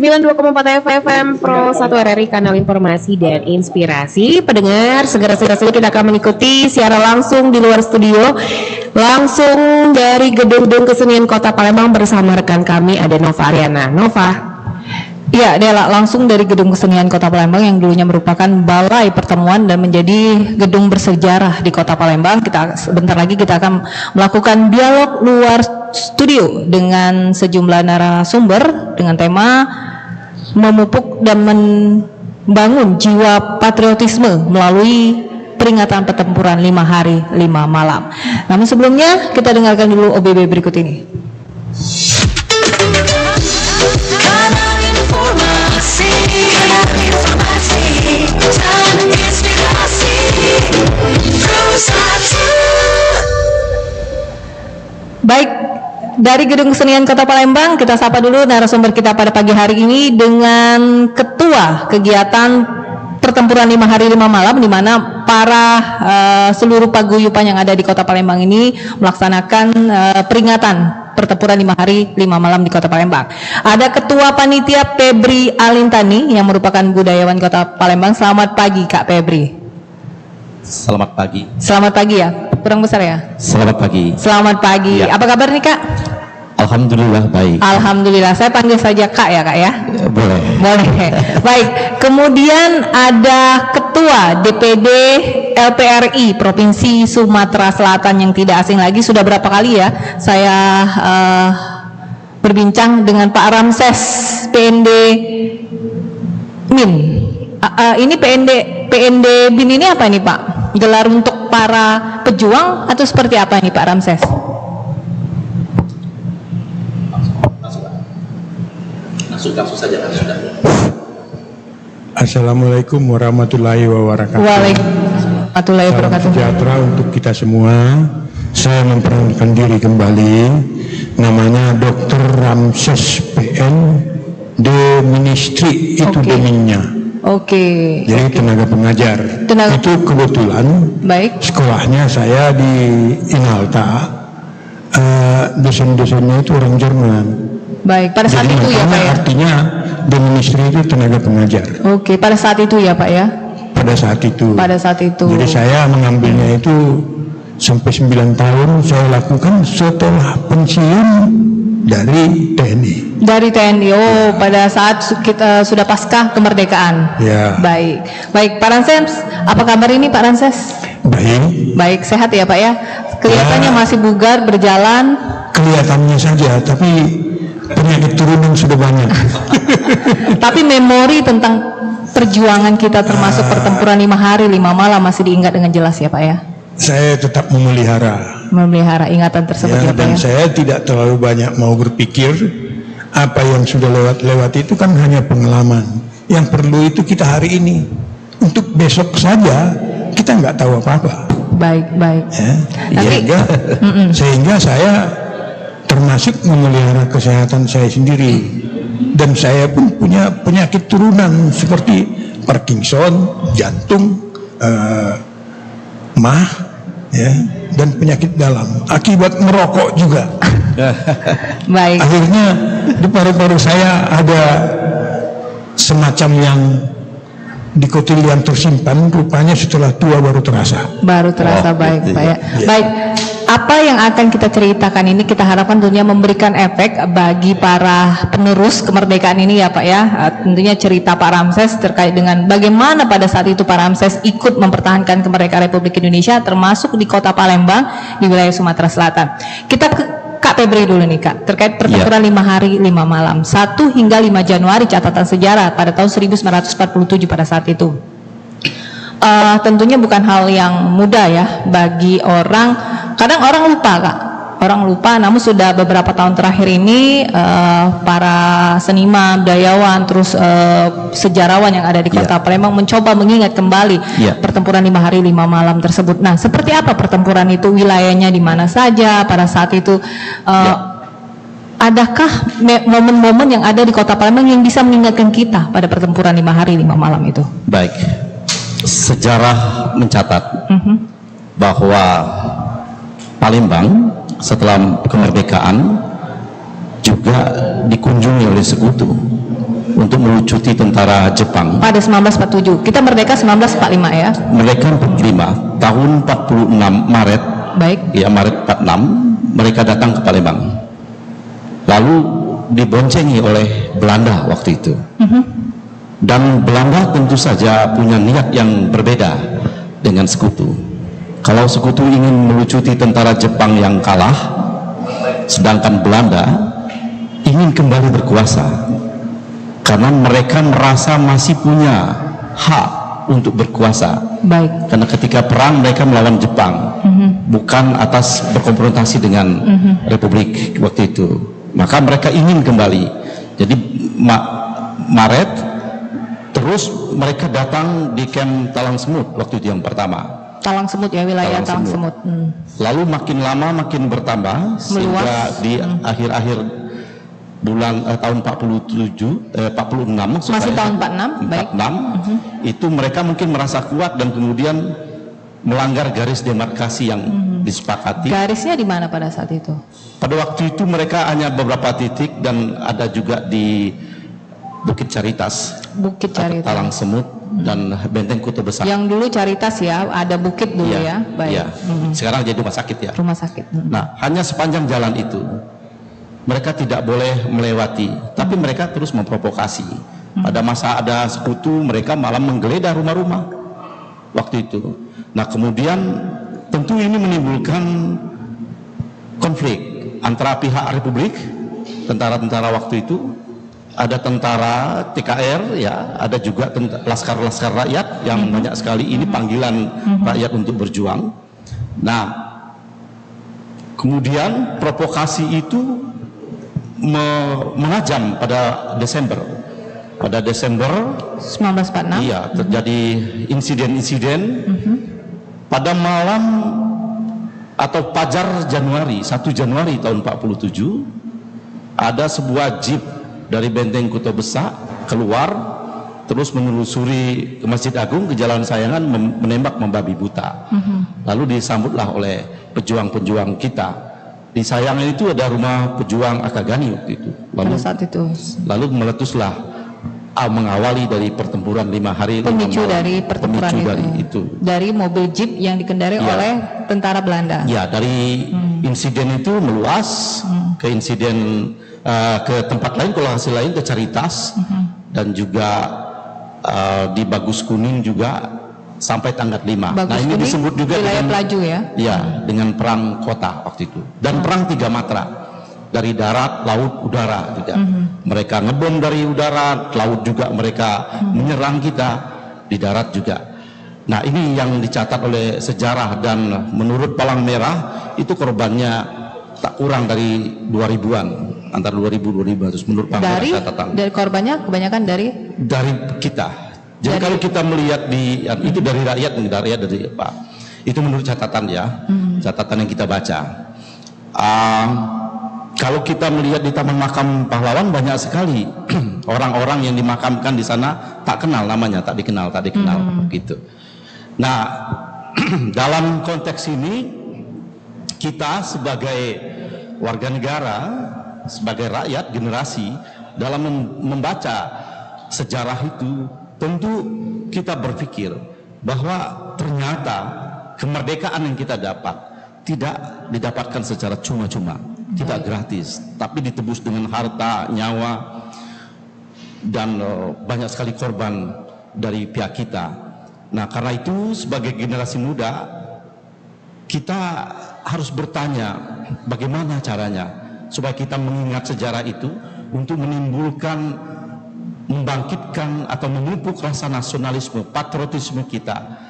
92,4 FM Pro 1 RRI, kanal informasi dan inspirasi. Pendengar, segera kita akan mengikuti siaran langsung di luar studio, langsung dari Gedung Kesenian Kota Palembang bersama rekan kami ada Nova Ariana. Nova. Ya, Dela, langsung dari Gedung Kesenian Kota Palembang yang dulunya merupakan balai pertemuan dan menjadi gedung bersejarah di Kota Palembang. Sebentar lagi kita akan melakukan dialog luar studio dengan sejumlah narasumber dengan tema memupuk dan membangun jiwa patriotisme melalui peringatan pertempuran 5 hari 5 malam. Namun sebelumnya kita dengarkan dulu OBB berikut ini. Baik, dari Gedung Kesenian Kota Palembang kita sapa dulu narasumber kita pada pagi hari ini dengan ketua kegiatan pertempuran 5 hari 5 malam, di mana para seluruh paguyuban yang ada di Kota Palembang ini melaksanakan peringatan pertempuran 5 hari 5 malam di Kota Palembang. Ada Ketua Panitia Febri Alintani yang merupakan budayawan Kota Palembang. Selamat pagi Kak Febri. Selamat pagi. Selamat pagi ya, kurang besar ya. Selamat pagi. Selamat pagi. Ya. Apa kabar nih Kak? Alhamdulillah baik. Alhamdulillah. Saya panggil saja Kak ya Kak ya. Boleh. Boleh. Baik. Kemudian ada Ketua DPD LPRI Provinsi Sumatera Selatan yang tidak asing lagi. Sudah berapa kali ya saya berbincang dengan Pak Ramses PND MIN. Ini PND BIN ini apa nih Pak? Gelar untuk para pejuang atau seperti apa nih Pak Ramses? Langsung saja. Assalamualaikum warahmatullahi wabarakatuh. Waalaikumsalam warahmatullahi wabarakatuh. Salam sejahtera untuk kita semua. Saya memperkenalkan diri kembali. Namanya Dr. Ramses PN de Ministry, itu domainnya. Oke. Jadi tenaga pengajar. Itu kebetulan. Baik. Sekolahnya saya di Inalta. Dosen-dosennya itu orang Jerman. Baik. Pada saat itu ya Pak ya. Artinya de Ministry itu tenaga pengajar. Oke. Pada saat itu ya Pak ya. Pada saat itu. Pada saat itu. Jadi saya mengambilnya itu sampai 9 tahun saya lakukan setelah pensiun dari TNI. Dari TNI. Oh, pada saat kita sudah pasca kemerdekaan. Ya. Baik. Baik, Pak Ramses, apa kabar ini Pak Ramses? Baik. Baik, sehat ya Pak ya. Kelihatannya masih bugar, berjalan. Kelihatannya saja, tapi penyakit turunan sudah banyak. Tapi memori tentang perjuangan kita termasuk pertempuran 5 hari 5 malam masih diingat dengan jelas ya Pak ya. Saya tetap memelihara ingatan tersebut ya, dan Pak ya. Saya tidak terlalu banyak mau berpikir. Apa yang sudah lewat itu kan hanya pengalaman. Yang perlu itu kita hari ini. Untuk besok saja kita nggak tahu apa-apa. Baik. Ya, sehingga saya termasuk memelihara kesehatan saya sendiri. Dan saya pun punya penyakit turunan seperti Parkinson, jantung, mah, ya, dan penyakit dalam akibat merokok juga. Baik. Akhirnya di paru-paru saya ada semacam yang dikotil yang tersimpan, rupanya setelah tua baru terasa. Baik Pak ya. Baik. Apa yang akan kita ceritakan ini kita harapkan tentunya memberikan efek bagi para penerus kemerdekaan ini ya Pak ya. Tentunya cerita Pak Ramses terkait dengan bagaimana pada saat itu Pak Ramses ikut mempertahankan kemerdekaan Republik Indonesia termasuk di Kota Palembang di wilayah Sumatera Selatan. Kita ke Kak Febri dulu nih Kak, terkait pertempuran 5 hari 5 malam 1 hingga 5 Januari catatan sejarah pada tahun 1947 pada saat itu. Tentunya bukan hal yang mudah ya bagi orang. Kadang orang lupa Kak, namun sudah beberapa tahun terakhir ini para seniman, budayawan, terus sejarawan yang ada di Kota Palembang mencoba mengingat kembali pertempuran 5 hari 5 malam tersebut. Nah, seperti apa pertempuran itu, wilayahnya di mana saja pada saat itu? Adakah momen-momen yang ada di Kota Palembang yang bisa mengingatkan kita pada pertempuran 5 hari 5 malam itu? Baik. Sejarah mencatat bahwa Palembang setelah kemerdekaan juga dikunjungi oleh Sekutu melucuti tentara Jepang. Pada 1947, kita merdeka 1945 ya. Mereka 45, tahun 46 Maret, Baik. ya Maret 46, mereka datang ke Palembang. Lalu diboncengi oleh Belanda waktu itu. Dan Belanda tentu saja punya niat yang berbeda dengan Sekutu. Kalau Sekutu ingin melucuti tentara Jepang yang kalah, sedangkan Belanda ingin kembali berkuasa karena mereka merasa masih punya hak untuk berkuasa. Baik. Karena ketika perang mereka melawan Jepang, bukan atas berkonfrontasi dengan Republik waktu itu. Maka mereka ingin kembali. Jadi Maret, terus mereka datang di camp Talang Semut waktu itu yang pertama. Talang Semut ya, wilayah Talang Semut. Lalu makin lama makin bertambah sehingga di akhir-akhir bulan tahun 46 Masih tahun 46, baik. 46 itu mereka mungkin merasa kuat dan kemudian melanggar garis demarkasi yang disepakati. Garisnya di mana pada saat itu? Pada waktu itu mereka hanya beberapa titik dan ada juga di Bukit Caritas, Bukit Caritas. Talang Semut dan Benteng Kota Besar. Yang dulu Caritas ya, ada bukit dulu ya. Baik. Iya. Sekarang jadi rumah sakit ya. Rumah sakit. Nah, hanya sepanjang jalan itu mereka tidak boleh melewati, tapi mereka terus memprovokasi. Pada masa ada Sekutu, mereka malah menggeledah rumah-rumah waktu itu. Nah, kemudian tentu ini menimbulkan konflik antara pihak Republik, tentara-tentara waktu itu, ada tentara TKR ya, ada juga laskar-laskar rakyat yang banyak sekali. Ini panggilan rakyat untuk berjuang. Nah, kemudian provokasi itu menghajam pada Desember. Pada Desember 1946. iya terjadi insiden-insiden pada malam atau fajar Januari, 1 Januari tahun 47, ada sebuah jeep dari Benteng Kota Besar keluar terus menelusuri ke Masjid Agung, ke Jalan Sayangan, menembak membabi buta. Lalu disambutlah oleh pejuang-pejuang kita. Di Sayangan itu ada rumah pejuang Akagani waktu itu. Pada saat itu. Lalu meletuslah mengawali dari pertempuran 5 hari. Pemicu dari pertempuran pemicu itu. dari itu. Dari mobil jeep yang dikendarai Ya. oleh tentara Belanda. Ya, dari insiden itu meluas ke insiden ke tempat lain, ke lokasi lain, ke Caritas dan juga di Bagus Kuning juga sampai Tanggat 5. Bagus Nah, ini Kuning, disebut juga wilayah dengan Pelaju ya. Ya, dengan perang kota waktu itu. Dan perang 3 matra. Dari darat, laut, udara juga. Mereka ngebom dari udara, laut juga mereka menyerang kita, di darat juga. Nah, ini yang dicatat oleh sejarah dan menurut Palang Merah itu korbannya tak kurang dari 2000-an, antara 2000-2500 menurut Palang Merah catatan. Dari korbannya kebanyakan dari Kita. Jadi kalau kita melihat itu dari rakyat dari Pak. Itu menurut catatan ya, catatan yang kita baca. Kalau kita melihat di Taman Makam Pahlawan banyak sekali orang-orang yang dimakamkan di sana tak kenal namanya, tak dikenal gitu. Nah, dalam konteks ini kita sebagai warga negara, sebagai rakyat generasi dalam membaca sejarah itu tentu kita berpikir bahwa ternyata kemerdekaan yang kita dapat tidak didapatkan secara cuma-cuma, tidak gratis, tapi ditebus dengan harta, nyawa, dan banyak sekali korban dari pihak kita. Nah, karena itu sebagai generasi muda kita harus bertanya bagaimana caranya supaya kita mengingat sejarah itu untuk menimbulkan, membangkitkan atau memupuk rasa nasionalisme, patriotisme kita.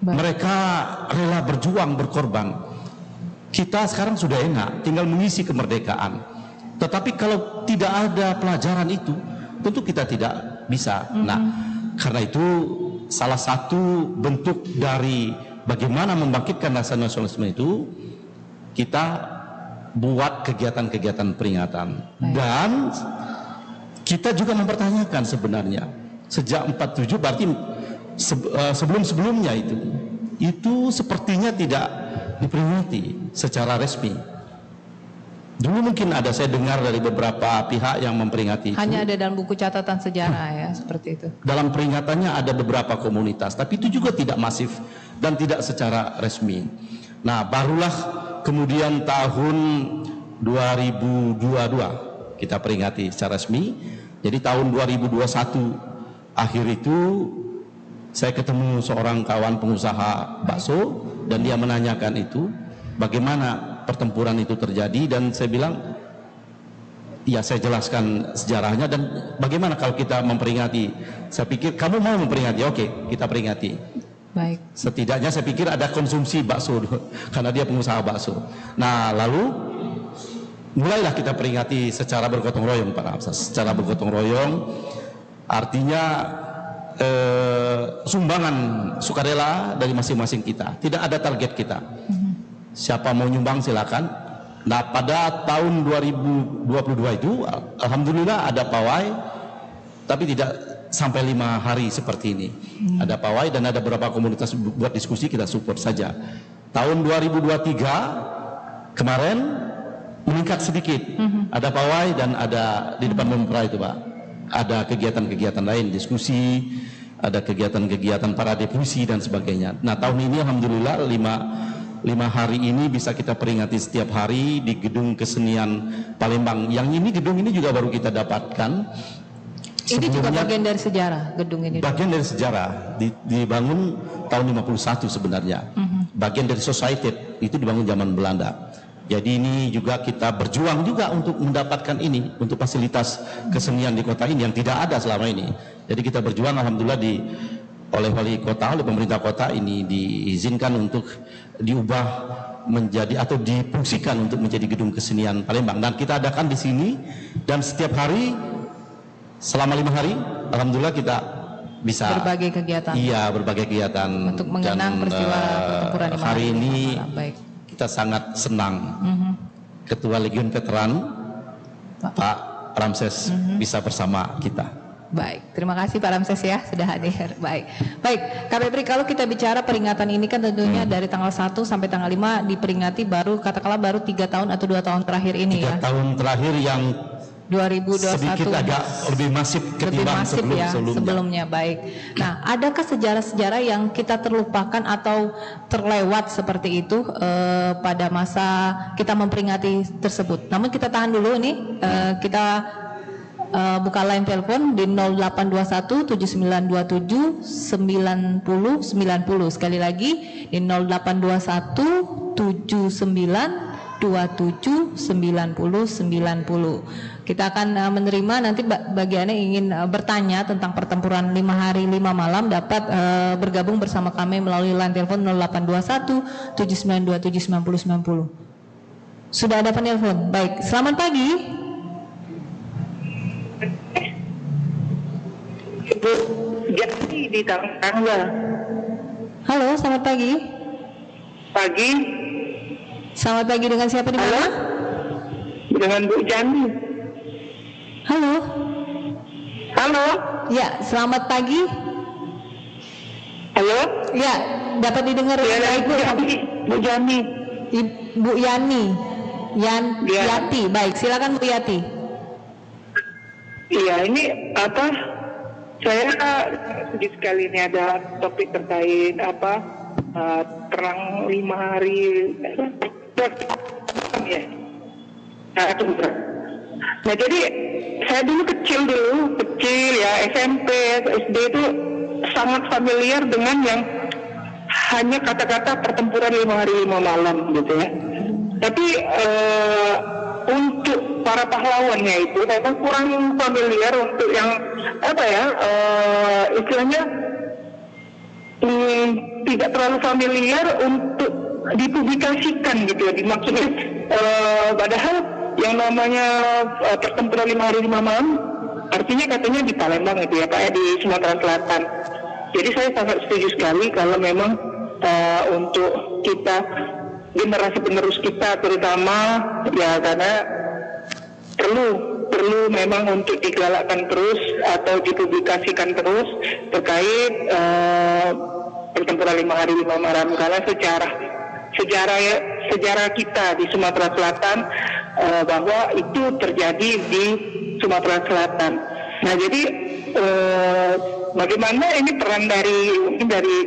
Mereka rela berjuang, berkorban. Kita sekarang sudah enak, tinggal mengisi kemerdekaan. Tetapi kalau tidak ada pelajaran itu, tentu kita tidak bisa. Nah, karena itu salah satu bentuk dari bagaimana membangkitkan rasa nasionalisme itu, kita buat kegiatan-kegiatan peringatan. Dan kita juga mempertanyakan sebenarnya sejak 47 berarti sebelum-sebelumnya itu sepertinya tidak diperingati secara resmi. Dulu mungkin ada, saya dengar dari beberapa pihak yang memperingati itu. Hanya ada dalam buku catatan sejarah ya, seperti itu. Dalam peringatannya ada beberapa komunitas, tapi itu juga tidak masif dan tidak secara resmi. Nah, barulah kemudian tahun 2022 kita peringati secara resmi. Jadi tahun 2021 akhir itu saya ketemu seorang kawan pengusaha bakso dan dia menanyakan itu bagaimana pertempuran itu terjadi, dan saya bilang ya saya jelaskan sejarahnya dan bagaimana kalau kita memperingati. Saya pikir kamu mau memperingati, oke kita peringati. Baik. Setidaknya saya pikir ada konsumsi bakso karena dia pengusaha bakso. Nah lalu mulailah kita peringati secara bergotong royong Pak Ramses. Secara bergotong royong artinya sumbangan sukarela dari masing-masing kita. Tidak ada target kita. Siapa mau nyumbang silakan. Nah pada tahun 2022 itu alhamdulillah ada pawai, tapi tidak sampai 5 hari seperti ini. Ada pawai dan ada beberapa komunitas buat diskusi, kita support saja. Tahun 2023 kemarin meningkat sedikit. Ada pawai dan ada di depan Mempra itu Pak, ada kegiatan-kegiatan lain, diskusi, ada kegiatan-kegiatan para depusi dan sebagainya. Nah tahun ini alhamdulillah 5 hari ini bisa kita peringati setiap hari di Gedung Kesenian Palembang. Yang ini, gedung ini juga baru kita dapatkan. Ini juga bagian dari sejarah gedung ini. Bagian dari sejarah, dibangun tahun 51 sebenarnya. Bagian dari society, itu dibangun zaman Belanda. Jadi ini juga kita berjuang juga untuk mendapatkan ini, untuk fasilitas kesenian di kota ini yang tidak ada selama ini. Jadi kita berjuang, alhamdulillah oleh wali kota, oleh pemerintah kota ini diizinkan untuk diubah menjadi atau difungsikan untuk menjadi gedung kesenian Palembang, dan kita adakan di sini. Dan setiap hari selama 5 hari alhamdulillah kita bisa berbagai kegiatan. Iya, berbagai kegiatan untuk mengenang peristiwa pertempuran hari ini. Baik. Kita sangat senang Ketua Legiun Veteran Pak Ramses bisa bersama kita. Baik, terima kasih Pak Ramses ya sudah hadir. Baik, Kak Febri, kalau kita bicara peringatan ini kan tentunya dari tanggal 1 sampai tanggal 5 diperingati, baru katakanlah baru 3 tahun atau 2 tahun terakhir ini 3 ya. tahun terakhir yang 2021 sedikit agak lebih masif ketimbang sebelumnya. Baik. Nah, adakah sejarah-sejarah yang kita terlupakan atau terlewat seperti itu pada masa kita memperingati tersebut? Namun kita tahan dulu nih, kita buka line telepon di 0821 7927 90 90. Sekali lagi di 0821 7927 90 90. Kita akan menerima nanti bagi Anda yang ingin bertanya tentang pertempuran 5 hari 5 malam dapat bergabung bersama kami melalui line telepon 0821 7927 90 90. Sudah ada penelpon. Baik, selamat pagi. Ibu Jati di Tangga. Halo, selamat pagi. Pagi. Selamat pagi, dengan siapa di mana? Dengan Bu Jani. Halo. Halo. Ya, selamat pagi. Halo. Ya, dapat didengar Ya, baik Bu. Bu Jani. Bu Yani. Ya. Yati. Baik, silakan Bu Yati. Iya, ini apa? Saya sedih sekali ini ada topik terkait perang 5 hari ya. Nah, jadi saya dulu kecil ya, SMP, SD itu sangat familiar dengan yang hanya kata-kata pertempuran 5 hari 5 malam gitu ya. Tapi untuk para pahlawannya itu memang kurang familiar, untuk yang istilahnya tidak terlalu familiar untuk dipublikasikan gitu ya, dimaksudnya padahal yang namanya pertempuran 5 hari 5 malam artinya katanya di Palembang itu ya Pak ya, di Sumatera Selatan. Jadi saya sangat setuju sekali kalau memang untuk kita, generasi penerus kita terutama ya, karena perlu memang untuk digalakkan terus atau dipublikasikan terus terkait pertempuran 5 hari 5 malam, karena sejarah kita di Sumatera Selatan bahwa itu terjadi di Sumatera Selatan. Nah, jadi bagaimana ini peran dari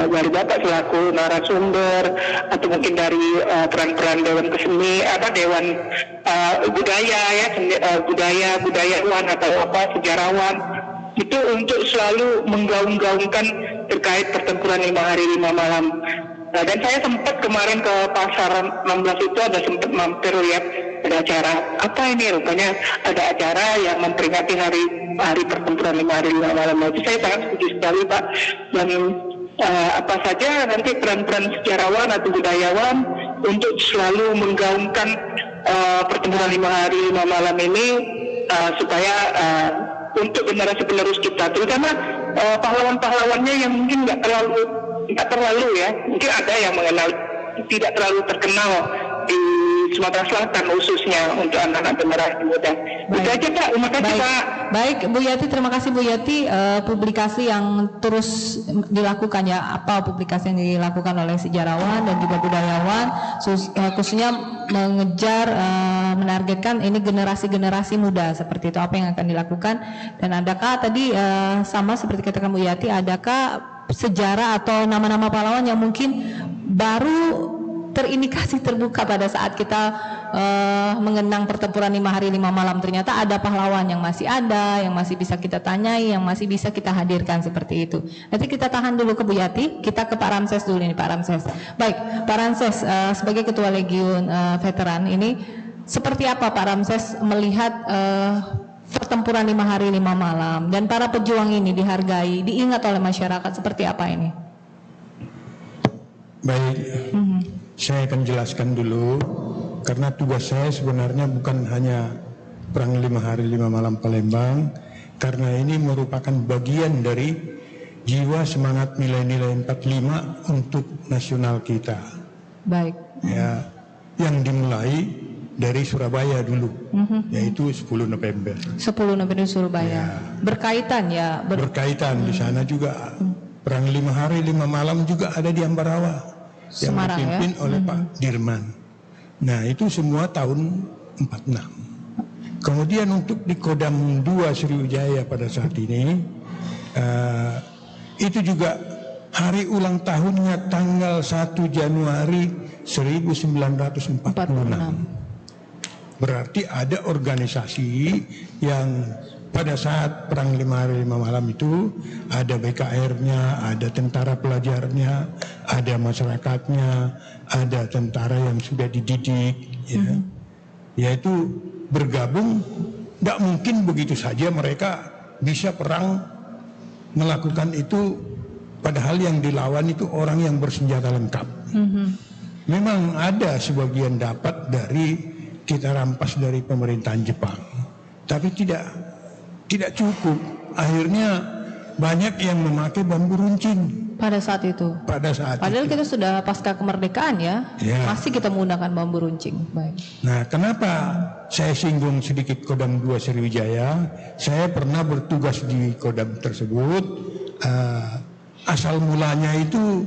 Bapak selaku narasumber, atau mungkin dari peran-peran Dewan Keseni, Dewan Budaya ya, budayawan atau sejarawan, itu untuk selalu menggaung-gaungkan terkait pertempuran 5 hari 5 malam. Dan saya sempat kemarin ke Pasar 16 itu sempat mampir lihat ada acara apa ini, rupanya ada acara yang memperingati hari pertempuran 5 hari 5 malam. Itu saya sangat setuju sekali, Pak. Dan apa saja nanti peran-peran sejarawan atau budayawan untuk selalu menggaungkan pertempuran 5 hari 5 malam ini, supaya untuk generasi penerus kita, terutama pahlawan-pahlawannya yang mungkin nggak terlalu ya, mungkin ada yang mengenal, tidak terlalu terkenal di Sumatera Selatan khususnya untuk anak-anak generasi muda. Itu aja, Pak. Terima kasih, Pak. Baik, Bu Yati, terima kasih Bu Yati. Publikasi yang terus dilakukan ya, apa publikasi yang dilakukan oleh sejarawan dan juga budayawan, khususnya mengejar, menargetkan ini generasi-generasi muda, seperti itu, apa yang akan dilakukan. Dan adakah tadi sama seperti katakan Bu Yati, adakah sejarah atau nama-nama pahlawan yang mungkin baru terindikasi terbuka pada saat kita mengenang pertempuran 5 hari 5 malam, ternyata ada pahlawan yang masih ada, yang masih bisa kita tanyai, yang masih bisa kita hadirkan seperti itu. Nanti kita tahan dulu ke Bu Yati, kita ke Pak Ramses dulu nih, Pak Ramses. Baik, Pak Ramses, sebagai Ketua Legiun Veteran ini, seperti apa Pak Ramses melihat pertempuran 5 hari 5 malam dan para pejuang ini dihargai, diingat oleh masyarakat, seperti apa ini? Baik, saya akan jelaskan dulu, karena tugas saya sebenarnya bukan hanya Perang 5 hari 5 malam Palembang, karena ini merupakan bagian dari jiwa semangat nilai-nilai 45 untuk nasional kita. Baik. Ya, yang dimulai dari Surabaya dulu, yaitu 10 November. 10 November Surabaya. Ya. Berkaitan ya? Berkaitan di sana juga. Perang 5 hari 5 malam juga ada di Ambarawa, yang Semarang, dipimpin ya? oleh Pak Dirman. Nah, itu semua tahun 46. Kemudian untuk di Kodam 2 Sriwijaya pada saat ini, itu juga hari ulang tahunnya tanggal 1 Januari 1946. Berarti ada organisasi yang pada saat Perang 5 hari 5 malam itu ada BKR-nya, ada tentara pelajarnya, ada masyarakatnya, ada tentara yang sudah dididik, ya, yaitu bergabung. Tidak mungkin begitu saja mereka bisa perang melakukan itu, padahal yang dilawan itu orang yang bersenjata lengkap. Memang ada sebagian dapat dari kita rampas dari pemerintahan Jepang, tapi tidak cukup. Akhirnya banyak yang memakai bambu runcing Pada saat itu. Padahal kita sudah pasca kemerdekaan ya, masih kita menggunakan bambu runcing. Baik. Nah, kenapa saya singgung sedikit Kodam 2 Sriwijaya? Saya pernah bertugas di Kodam tersebut. Asal mulanya itu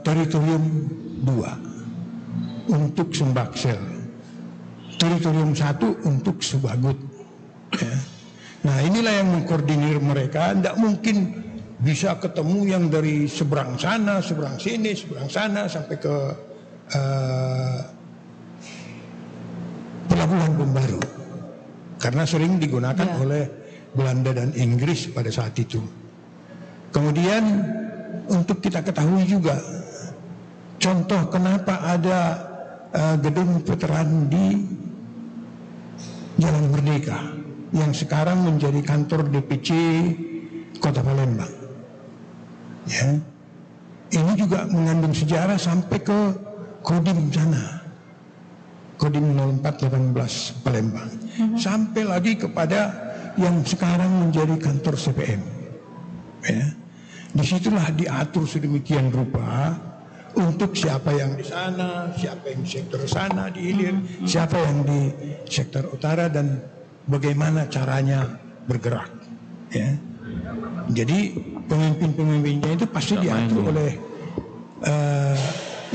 teritorium 2 untuk Sembaksel, teritorium 1 untuk Sebagut. Ya. Nah, inilah yang mengkoordinir mereka. Tidak mungkin bisa ketemu yang dari seberang sana, seberang sini, seberang sana sampai ke Pelabuhan Pembaru, karena sering digunakan oleh Belanda dan Inggris pada saat itu. Kemudian untuk kita ketahui juga, contoh kenapa ada gedung veteran di Jalan Merdeka yang sekarang menjadi kantor DPC Kota Palembang. Ya, ini juga mengandung sejarah sampai ke Kodim sana, Kodim 0418 Palembang, sampai lagi kepada yang sekarang menjadi kantor CPM. Ya, disitulah diatur sedemikian rupa untuk siapa yang di sana, siapa yang di sektor sana di hilir, siapa yang di sektor utara, dan bagaimana caranya bergerak. Ya. Jadi pemimpin-pemimpinnya itu pasti diatur oleh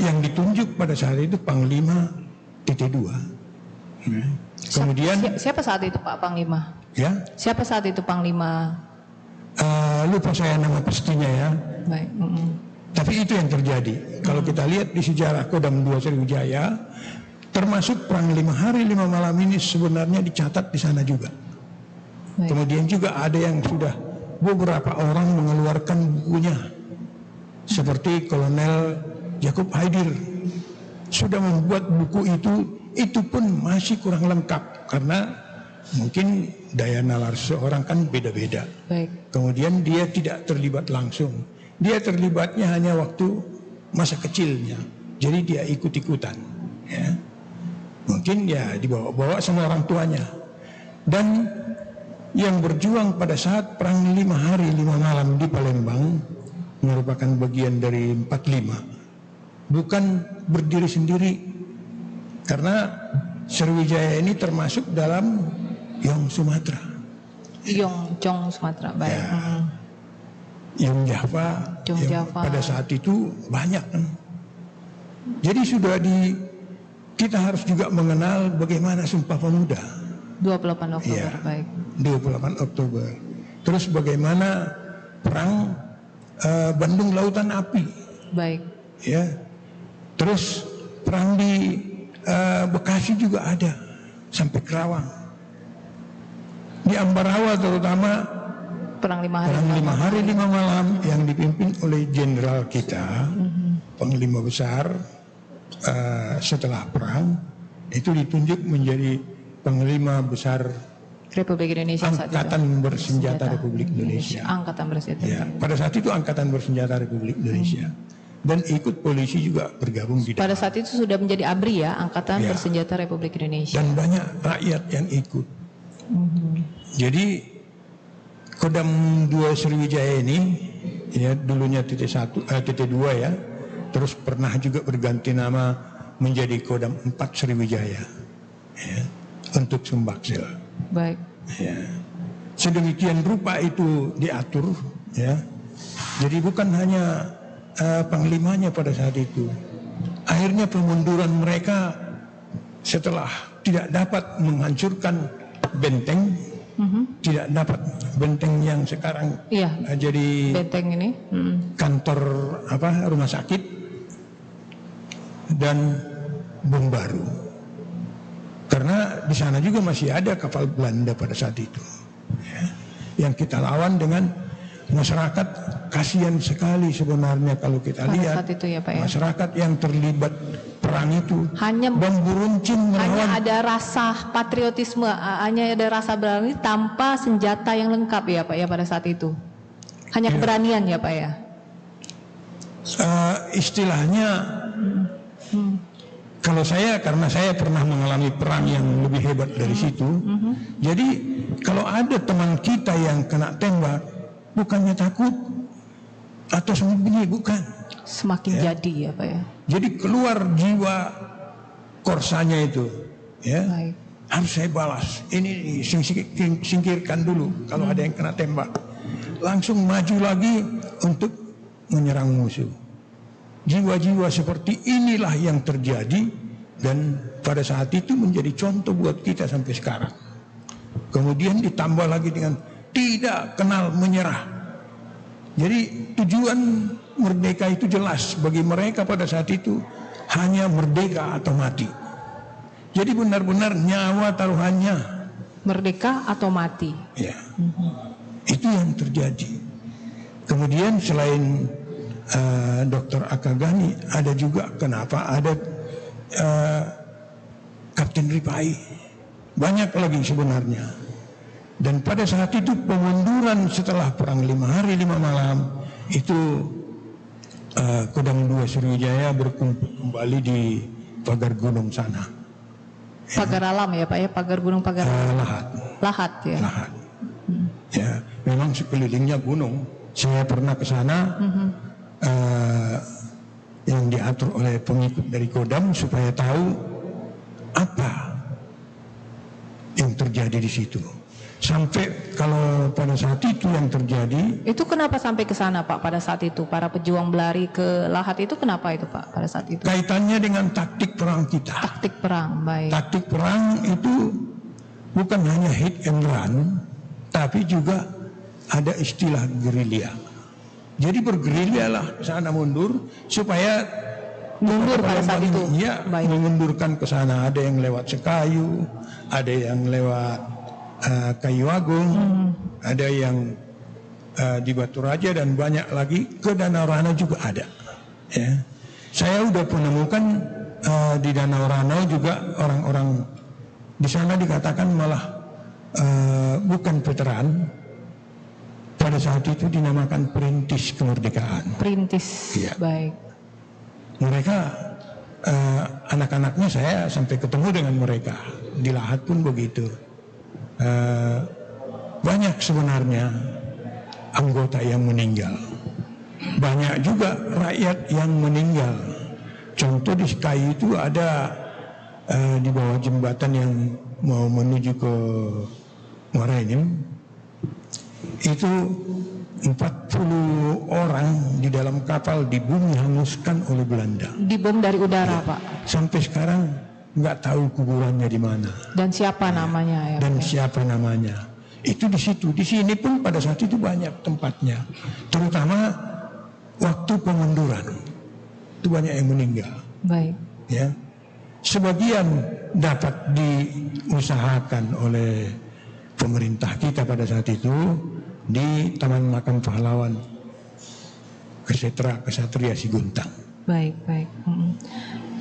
yang ditunjuk pada saat itu Panglima TT2. Ya. Kemudian siapa saat itu Pak Panglima? ya, Siapa saat itu Panglima? lupa saya nama pastinya ya. Baik. Tapi itu yang terjadi. Kalau kita lihat di sejarah Kodam 2 Sriwijaya, termasuk perang 5 hari 5 malam ini sebenarnya dicatat di sana juga. Baik. Kemudian juga ada yang sudah beberapa orang mengeluarkan bukunya, seperti Kolonel Yakub Haidir sudah membuat buku itu pun masih kurang lengkap karena mungkin daya nalar seorang kan beda-beda. Baik. Kemudian dia tidak terlibat langsung, dia terlibatnya hanya waktu masa kecilnya, jadi dia ikut-ikutan, ya. Mungkin ya dibawa-bawa sama orang tuanya. Dan yang berjuang pada saat perang 5 hari 5 malam di Palembang merupakan bagian dari 45, bukan berdiri sendiri, karena Sriwijaya ini termasuk dalam Yong Sumatera. Yongjong Sumatera. Baik. Ya. Yong Java, Yong Java. pada saat itu banyak kan. Jadi kita harus juga mengenal bagaimana Sumpah Pemuda. 28 Oktober. Ya, Baik. 28 Oktober. Terus bagaimana perang Bandung Lautan Api. Baik. Ya. Terus perang di Bekasi juga ada sampai Kerawang. Di Ambarawa terutama Perang 5 hari. perang 5 hari 5 malam yang dipimpin oleh jenderal kita, Panglima Besar. Setelah perang itu ditunjuk menjadi Panglima Besar Republik Indonesia saat itu. Angkatan Bersenjata Republik Indonesia. Angkatan Bersenjata. Ya, pada saat itu Angkatan Bersenjata Republik Indonesia. Dan ikut polisi juga bergabung di Pada dalam. saat itu sudah menjadi ABRI ya, Angkatan Ya. Bersenjata Republik Indonesia. Dan banyak rakyat yang ikut. Jadi Kodam 2 Sriwijaya ini ya dulunya TT2 ya. Terus pernah juga berganti nama menjadi Kodam 4 Sriwijaya. Ya, untuk Sumbaksel. Baik. Ya. Sedemikian rupa itu diatur ya. Jadi bukan hanya panglimanya pada saat itu. Akhirnya pemunduran mereka setelah tidak dapat menghancurkan benteng, tidak dapat benteng yang sekarang Iya. jadi Benteng ini. kantor rumah sakit dan bom baru. Karena di sana juga masih ada kapal Belanda pada saat itu. Ya. Yang kita lawan dengan masyarakat, kasihan sekali sebenarnya kalau kita Pada lihat saat itu ya, Pak, ya. masyarakat yang terlibat perang itu Hanya bambu runcing hanya melawan. ada rasa patriotisme, hanya ada rasa berani tanpa senjata yang lengkap ya Pak ya pada saat itu. Hanya keberanian ya Pak ya. Istilahnya kalau karena saya pernah mengalami perang yang lebih hebat dari situ, jadi kalau ada teman kita yang kena tembak, bukannya takut atau sembunyi, bukan. Semakin jadi ya Pak ya. Jadi keluar jiwa korsanya itu, ya. Baik. Harus saya balas. Ini singkirkan dulu kalau ada yang kena tembak. Langsung maju lagi untuk menyerang musuh. Jiwa-jiwa seperti inilah yang terjadi dan pada saat itu menjadi contoh buat kita sampai sekarang. Kemudian ditambah lagi dengan tidak kenal menyerah. Jadi tujuan merdeka itu jelas bagi mereka pada saat itu, hanya merdeka atau mati. Jadi benar-benar nyawa taruhannya. Merdeka atau mati. Ya. Itu yang terjadi. Kemudian selain Dr. Akagani, ada juga kenapa ada Kapten Ripai. Banyak lagi sebenarnya. Dan pada saat itu pemunduran setelah perang 5 hari 5 malam itu Kodam 2 Sriwijaya berkumpul kembali di pagar gunung sana. Pagar alam ya Pak ya, pagar gunung pagar Lahat. Lahat ya. Lahat. Ya, memang sekelilingnya gunung. Saya pernah ke sana yang diatur oleh pengikut dari Kodam supaya tahu apa yang terjadi di situ. Sampai kalau pada saat itu yang terjadi, Itu kenapa sampai ke sana Pak pada saat itu? Para pejuang berlari ke Lahat itu kenapa itu Pak pada saat itu? kaitannya dengan taktik perang kita. Taktik perang, baik. Taktik perang itu bukan hanya hit and run, tapi juga ada istilah gerilya. Jadi bergerilyalah ke sana mundur supaya Mundur pada saat itu. Ya, Baik. mengundurkan ke sana. Ada yang lewat Sekayu, ada yang lewat Kayu Agung, ada yang di Batu Raja, dan banyak lagi ke Danau Rana juga ada. Ya. Saya udah menemukan di Danau Rana juga orang-orang di sana dikatakan malah bukan veteran, pada saat itu dinamakan perintis kemerdekaan. Perintis, Iya. baik. Mereka anak-anaknya saya sampai ketemu dengan mereka di Lahat pun begitu. Banyak sebenarnya anggota yang meninggal, banyak juga rakyat yang meninggal. Contoh di Sekayu itu ada di bawah jembatan yang mau menuju ke Muara Enim, itu 40 orang di dalam kapal dibom dihanguskan oleh Belanda. Dibom dari udara Pak. Sampai sekarang nggak tahu kuburannya di mana Dan siapa namanya ya? dan Pak? siapa namanya. Itu di situ, di sini pun pada saat itu banyak tempatnya, terutama waktu pemunduran itu banyak yang meninggal. Baik. Ya, sebagian dapat diusahakan oleh pemerintah kita pada saat itu di Taman Makam Pahlawan Kesatria Siguntang. Baik, baik.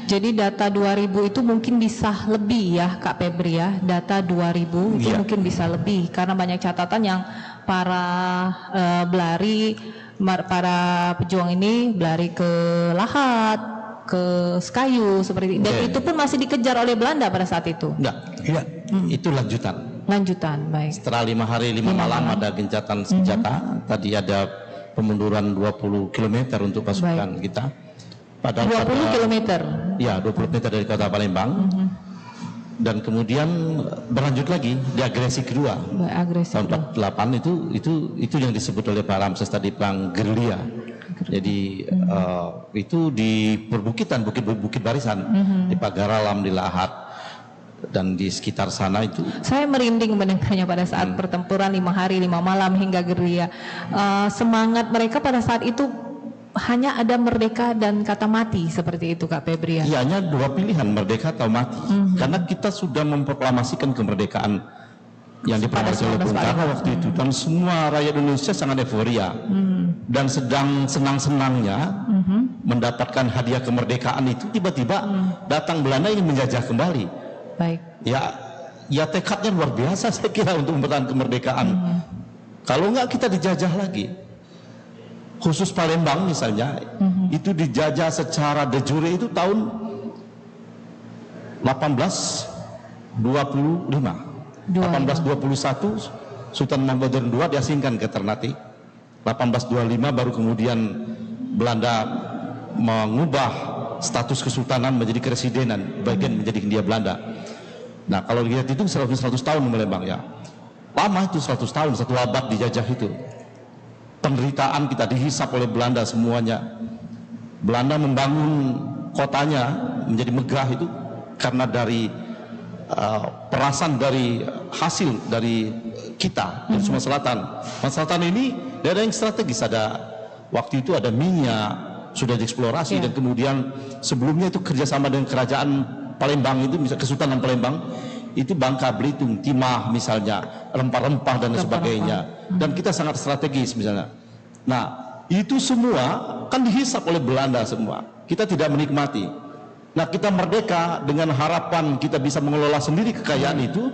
Jadi data 2000 itu mungkin bisa lebih ya Kak Febri ya. Data 2000 itu Iya. mungkin bisa lebih karena banyak catatan yang para para pejuang ini berlari ke Lahat, ke Sekayu seperti itu. Dan Oke. itu pun masih dikejar oleh Belanda pada saat itu. Enggak, Ya, itu lanjutan. Lanjutan, baik. Setelah 5 hari 5 malam ada gencatan senjata. Tadi ada pemunduran 20 km untuk pasukan kita. Pada 20 km. Ya, 20 meter dari kota Palembang. Dan kemudian berlanjut lagi di agresi kedua. Baik, agresif. Tahun 48 itu yang disebut oleh Pak Ramses tadi perang gerilya. Jadi itu di perbukitan, bukit barisan, di Pagaralam, di Lahat, dan di sekitar sana itu. Saya merinding mendengarnya pada saat pertempuran 5 hari 5 malam hingga gerilya. Semangat mereka pada saat itu hanya ada merdeka dan kata mati seperti itu Kak Febri ya. Iya, hanya dua pilihan, merdeka atau mati. Karena kita sudah memproklamasikan kemerdekaan yang diproklamasi oleh Bung Karno waktu itu, dan semua rakyat Indonesia sangat euforia dan sedang senang-senangnya mendapatkan hadiah kemerdekaan itu. Tiba-tiba datang Belanda ingin menjajah kembali. Baik. Ya tekadnya luar biasa saya kira untuk mempertahankan kemerdekaan. Kalau enggak kita dijajah lagi. Khusus Palembang misalnya, itu dijajah secara de jure itu tahun 1825. 1821 Sultan Mahmud II diasingkan ke Ternate. 1825 baru kemudian Belanda mengubah status kesultanan menjadi keresidenan, bagian menjadi Hindia Belanda. Nah, kalau dilihat itu 100 tahun Palembang ya. Lama itu 100 tahun, 1 abad dijajah itu. Penderitaan kita dihisap oleh Belanda semuanya. Belanda membangun kotanya menjadi megah itu karena dari perasan dari hasil dari kita dari Sumatera Selatan. Sumatera Selatan ini daerah yang strategis, ada waktu itu ada minyak sudah dieksplorasi, dan kemudian sebelumnya itu kerjasama dengan kerajaan Palembang itu, misalnya Kesultanan Palembang itu Bangka Belitung, Timah misalnya, rempah-rempah dan sebagainya, dan kita sangat strategis misalnya. Nah itu semua kan dihisap oleh Belanda semua, kita tidak menikmati. Nah kita merdeka dengan harapan kita bisa mengelola sendiri kekayaan itu.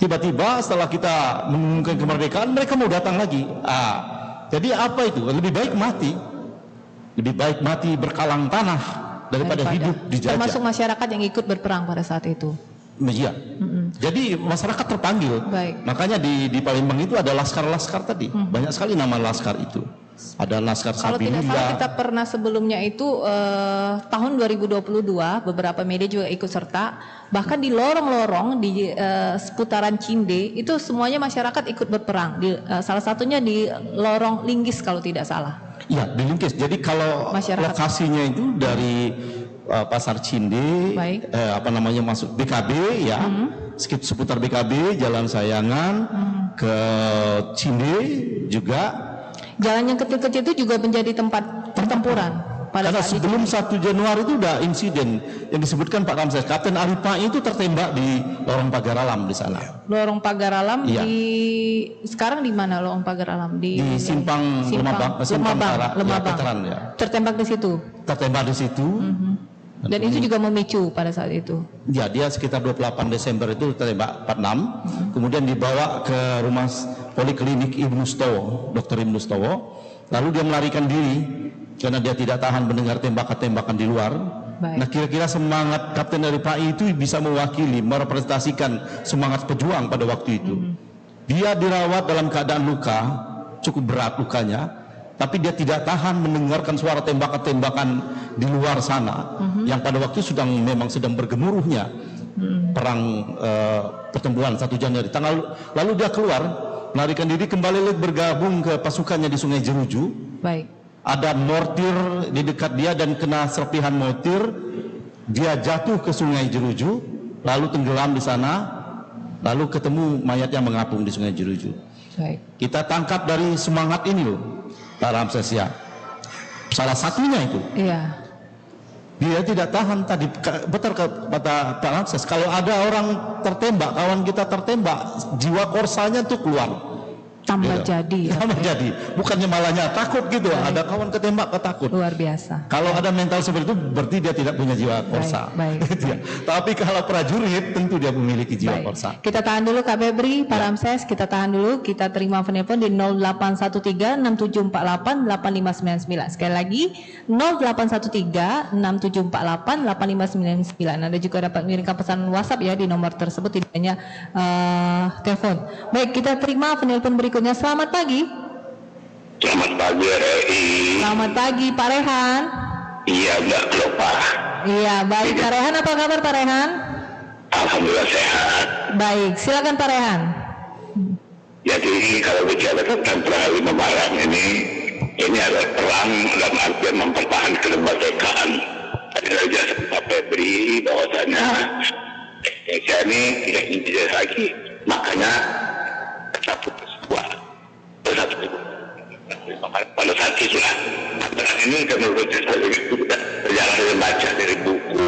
Tiba-tiba setelah kita mengumumkan kemerdekaan, mereka mau datang lagi. Jadi apa itu? Lebih baik mati, lebih baik mati berkalang tanah daripada hidup dijajah. Termasuk masyarakat yang ikut berperang pada saat itu. Iya. Jadi masyarakat terpanggil. Baik. Makanya di Palembang itu ada laskar-laskar tadi. Banyak sekali nama laskar itu. ada Laskar Kalau tidak salah Sabilillah. kita pernah sebelumnya itu tahun 2022 beberapa media juga ikut serta, bahkan di lorong-lorong di seputaran Cinde itu semuanya masyarakat ikut berperang. Salah satunya di lorong Linggis kalau tidak salah. Ya, di Linggis. Jadi kalau Masyarakat. lokasinya itu dari Pasar Cinde, Baik. masuk BKB ya, seputar BKB, Jalan Sayangan ke Cinde juga. Jalan yang kecil-kecil itu juga menjadi tempat pertempuran pada Karena saat itu. sebelum 1 Januari itu udah insiden yang disebutkan Pak Ramses, Kapten Aripa itu tertembak di lorong pagar alam di sana. Lorong pagar alam Iya. sekarang di mana lorong pagar alam? Di Simpang Lemabang, Lemabang. veteran ya. Tertembak di situ. Tertembak di situ. Dan itu juga memicu pada saat itu. Ya, dia sekitar 28 Desember itu tertembak 46, kemudian dibawa ke rumah poliklinik Ibnu Stowo, Dr. Ibnu Stowo, lalu dia melarikan diri karena dia tidak tahan mendengar tembakan-tembakan di luar. Baik. Nah, kira-kira semangat Kapten dari PAI itu bisa mewakili, merepresentasikan semangat pejuang pada waktu itu. Dia dirawat dalam keadaan luka, cukup berat lukanya, tapi dia tidak tahan mendengarkan suara tembakan-tembakan di luar sana yang pada waktu memang sedang bergemuruhnya perang pertempuran 1 Januari. Lalu dia keluar melarikan diri, kembali bergabung ke pasukannya di Sungai Jeruju. Baik. Ada mortir di dekat dia dan kena serpihan mortir, dia jatuh ke Sungai Jeruju, lalu tenggelam di sana, lalu ketemu mayatnya mengapung di Sungai Jeruju. Baik. Kita tangkap dari semangat ini loh, Pak Ramses ya. Salah satunya itu, Iya. dia tidak tahan tadi, betul kata Pak Ramses, kalau ada orang tertembak, kawan kita tertembak, jiwa korsanya tuh keluar. Tambah Gitu. jadi. Ya, Tambah jadi, bukannya malahnya takut gitu, ada kawan ketembak ketakut. luar biasa. Kalau ada mental seperti itu, berarti dia tidak punya jiwa korsa. baik. Gitu ya. Tapi kalau prajurit, tentu dia memiliki jiwa Baik. korsa. Kita tahan dulu Kak Febri, Pak Ya. Ramses, kita tahan dulu. Kita terima penelpon di 0813-6748-8599. Sekali lagi 0813-6748-8599. Anda juga dapat mengirimkan pesan WhatsApp ya di nomor tersebut, tidak hanya telepon. Baik, kita terima penelpon berikutnya. Selamat pagi. Selamat pagi RRI. Selamat pagi Pak Rehan. Iya, Mbak lupa. Iya, baik Pak Rehan, apa kabar Pak Rehan? Alhamdulillah sehat. Baik, silakan Pak Rehan. Jadi kalau bicara tentang perang 5 Malam ini adalah perang dalam artian mempertahankan kemerdekaan. Adalah jasa Pak Febri bahwasanya Indonesia ini tidak ingin lagi, makanya satu pada saat itulah perang ini menurut saya berjalan dari baca dari buku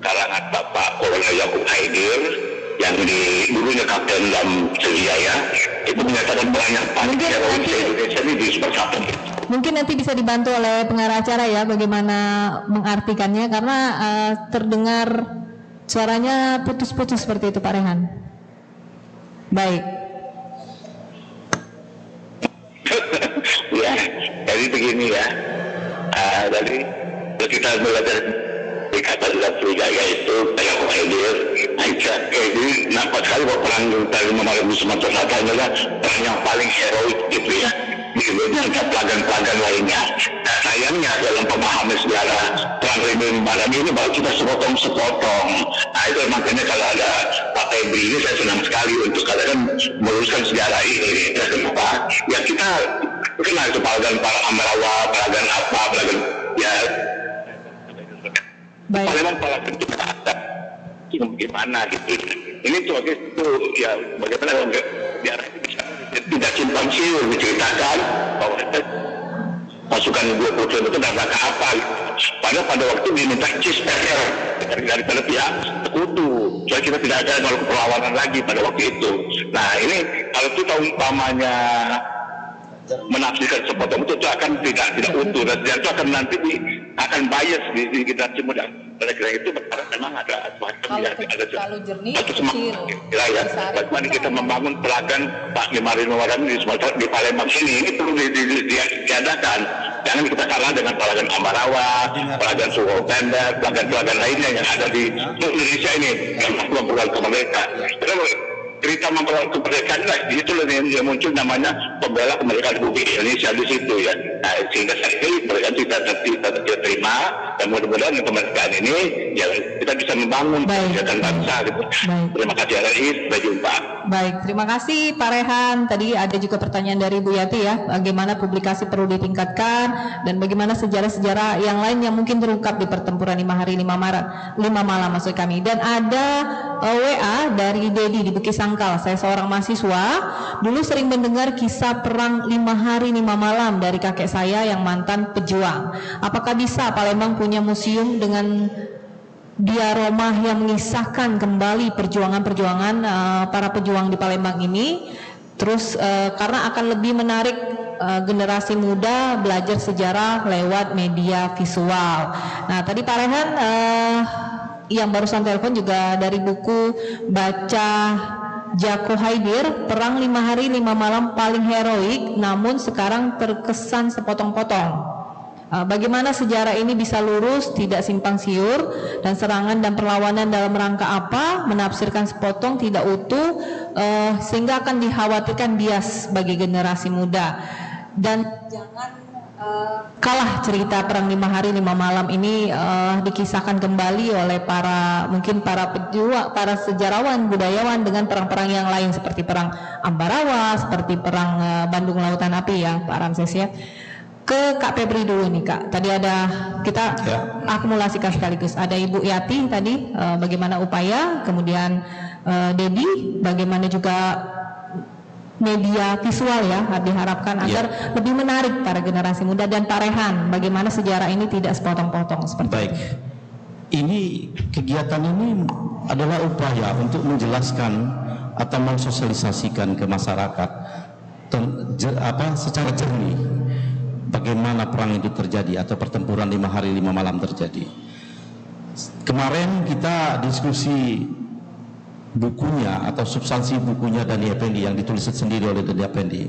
karangan Bapak Kolonel Yakub Haidir yang dulunya Kapten Lam Sejaya, itu menyatakan banyak Mungkin nanti- Indonesia ini di sebersatu. Mungkin nanti bisa dibantu oleh pengarah acara ya bagaimana mengartikannya, karena terdengar suaranya putus-putus seperti itu Pak Rehan. Baik. Ya, jadi begini ya. Jadi kita belajar di kata Lam Sejaya itu kayak Haidir, ini nampak sekali bahwa perang dari Malam di Sumatera Selatan adalah perang yang paling heroik gitu ya. Dengan pelagan-pelagan lainnya. Nah, sayangnya dalam pemahaman sejarah perang 5 Malam ini baru kita sepotong-sepotong. Nah, itu makanya kalau ada Pak Febri ini saya senang sekali untuk kalian meluruskan sejarah ini. Dan kenapa? Ya kita kenal itu pelagan Amarawa, pelagan apa, pelagan ya. Baik. Memang pelagan itu ada. Itu bagaimana gitu. Ini tuh itu ya bagaimana kalau sejarah itu bisa tidak simpang siur diceritakan bahwa pasukan 20 itu dalam rangka apa gitu. Padahal pada waktu diminta ceasefire dari pihak sekutu, jadi kita tidak ada melakukan perlawanan lagi pada waktu itu. Nah ini kalau kita umpamanya menafsirkan sepotong itu akan tidak utuh, dan itu akan nanti akan bias di generasi muda. Pada kira itu berharap memang ada Kalau jernih, satu kecil. ya, bagaimana kita membangun pelagan Pak Gemarin Mawaran di Sumatera, di Palembang ini perlu diadakan. Jangan kita kalah dengan pelagan Ambarawa, pelagan Suhu Pendek, pelagan lainnya yang ada di Indonesia ini yang memperoleh kemerdekaan. Cerita memperoleh kemerdekaan lah, itu yang muncul namanya pembela kemerdekaan Republik Indonesia di situ ya. Nah, sehingga saat ini mereka tidak terima, dan mudah-mudahan kemerdekaan ini ya kita bisa membangun kebijakan bangsa gitu. Terima kasih RRI, sampai jumpa. Baik, terima kasih Pak Rehan. Tadi ada juga pertanyaan dari Bu Yati ya, bagaimana publikasi perlu ditingkatkan dan bagaimana sejarah-sejarah yang lain yang mungkin terungkap di pertempuran 5 hari 5 malam maksud kami. Dan ada WA dari Dedi di Bukit Sangkal. Saya seorang mahasiswa, dulu sering mendengar kisah perang 5 hari 5 malam dari kakek saya yang mantan pejuang. Apakah bisa Palembang punya museum dengan diaroma yang mengisahkan kembali perjuangan-perjuangan para pejuang di Palembang ini? Terus karena akan lebih menarik generasi muda belajar sejarah lewat media visual. Nah, tadi Pak Rehan yang barusan telepon juga dari buku baca Jako Haidir, Perang 5 Hari 5 Malam Paling Heroik, namun sekarang terkesan sepotong-potong. Bagaimana sejarah ini bisa lurus, tidak simpang siur, dan serangan dan perlawanan dalam rangka apa, menafsirkan sepotong tidak utuh, sehingga akan dikhawatirkan bias bagi generasi muda. Dan jangan kalah cerita Perang 5 Hari 5 Malam ini dikisahkan kembali oleh mungkin para pejuang, para sejarawan, budayawan dengan perang-perang yang lain seperti Perang Ambarawa, seperti Perang Bandung Lautan Api ya Pak Ramses ya. Ke Kak Febri dulu nih Kak, tadi ada kita akumulasikan sekaligus, ada Ibu Yati tadi bagaimana upaya, kemudian Dedi bagaimana juga media visual ya diharapkan agar lebih menarik para generasi muda, dan Pak Rehan bagaimana sejarah ini tidak sepotong-potong seperti baik itu. Ini kegiatan ini adalah upaya untuk menjelaskan atau mensosialisasikan ke masyarakat secara jernih bagaimana perang itu terjadi atau pertempuran 5 hari 5 malam terjadi. Kemarin kita diskusi bukunya atau substansi bukunya Dhani Effendi yang ditulis sendiri oleh Dhani Effendi.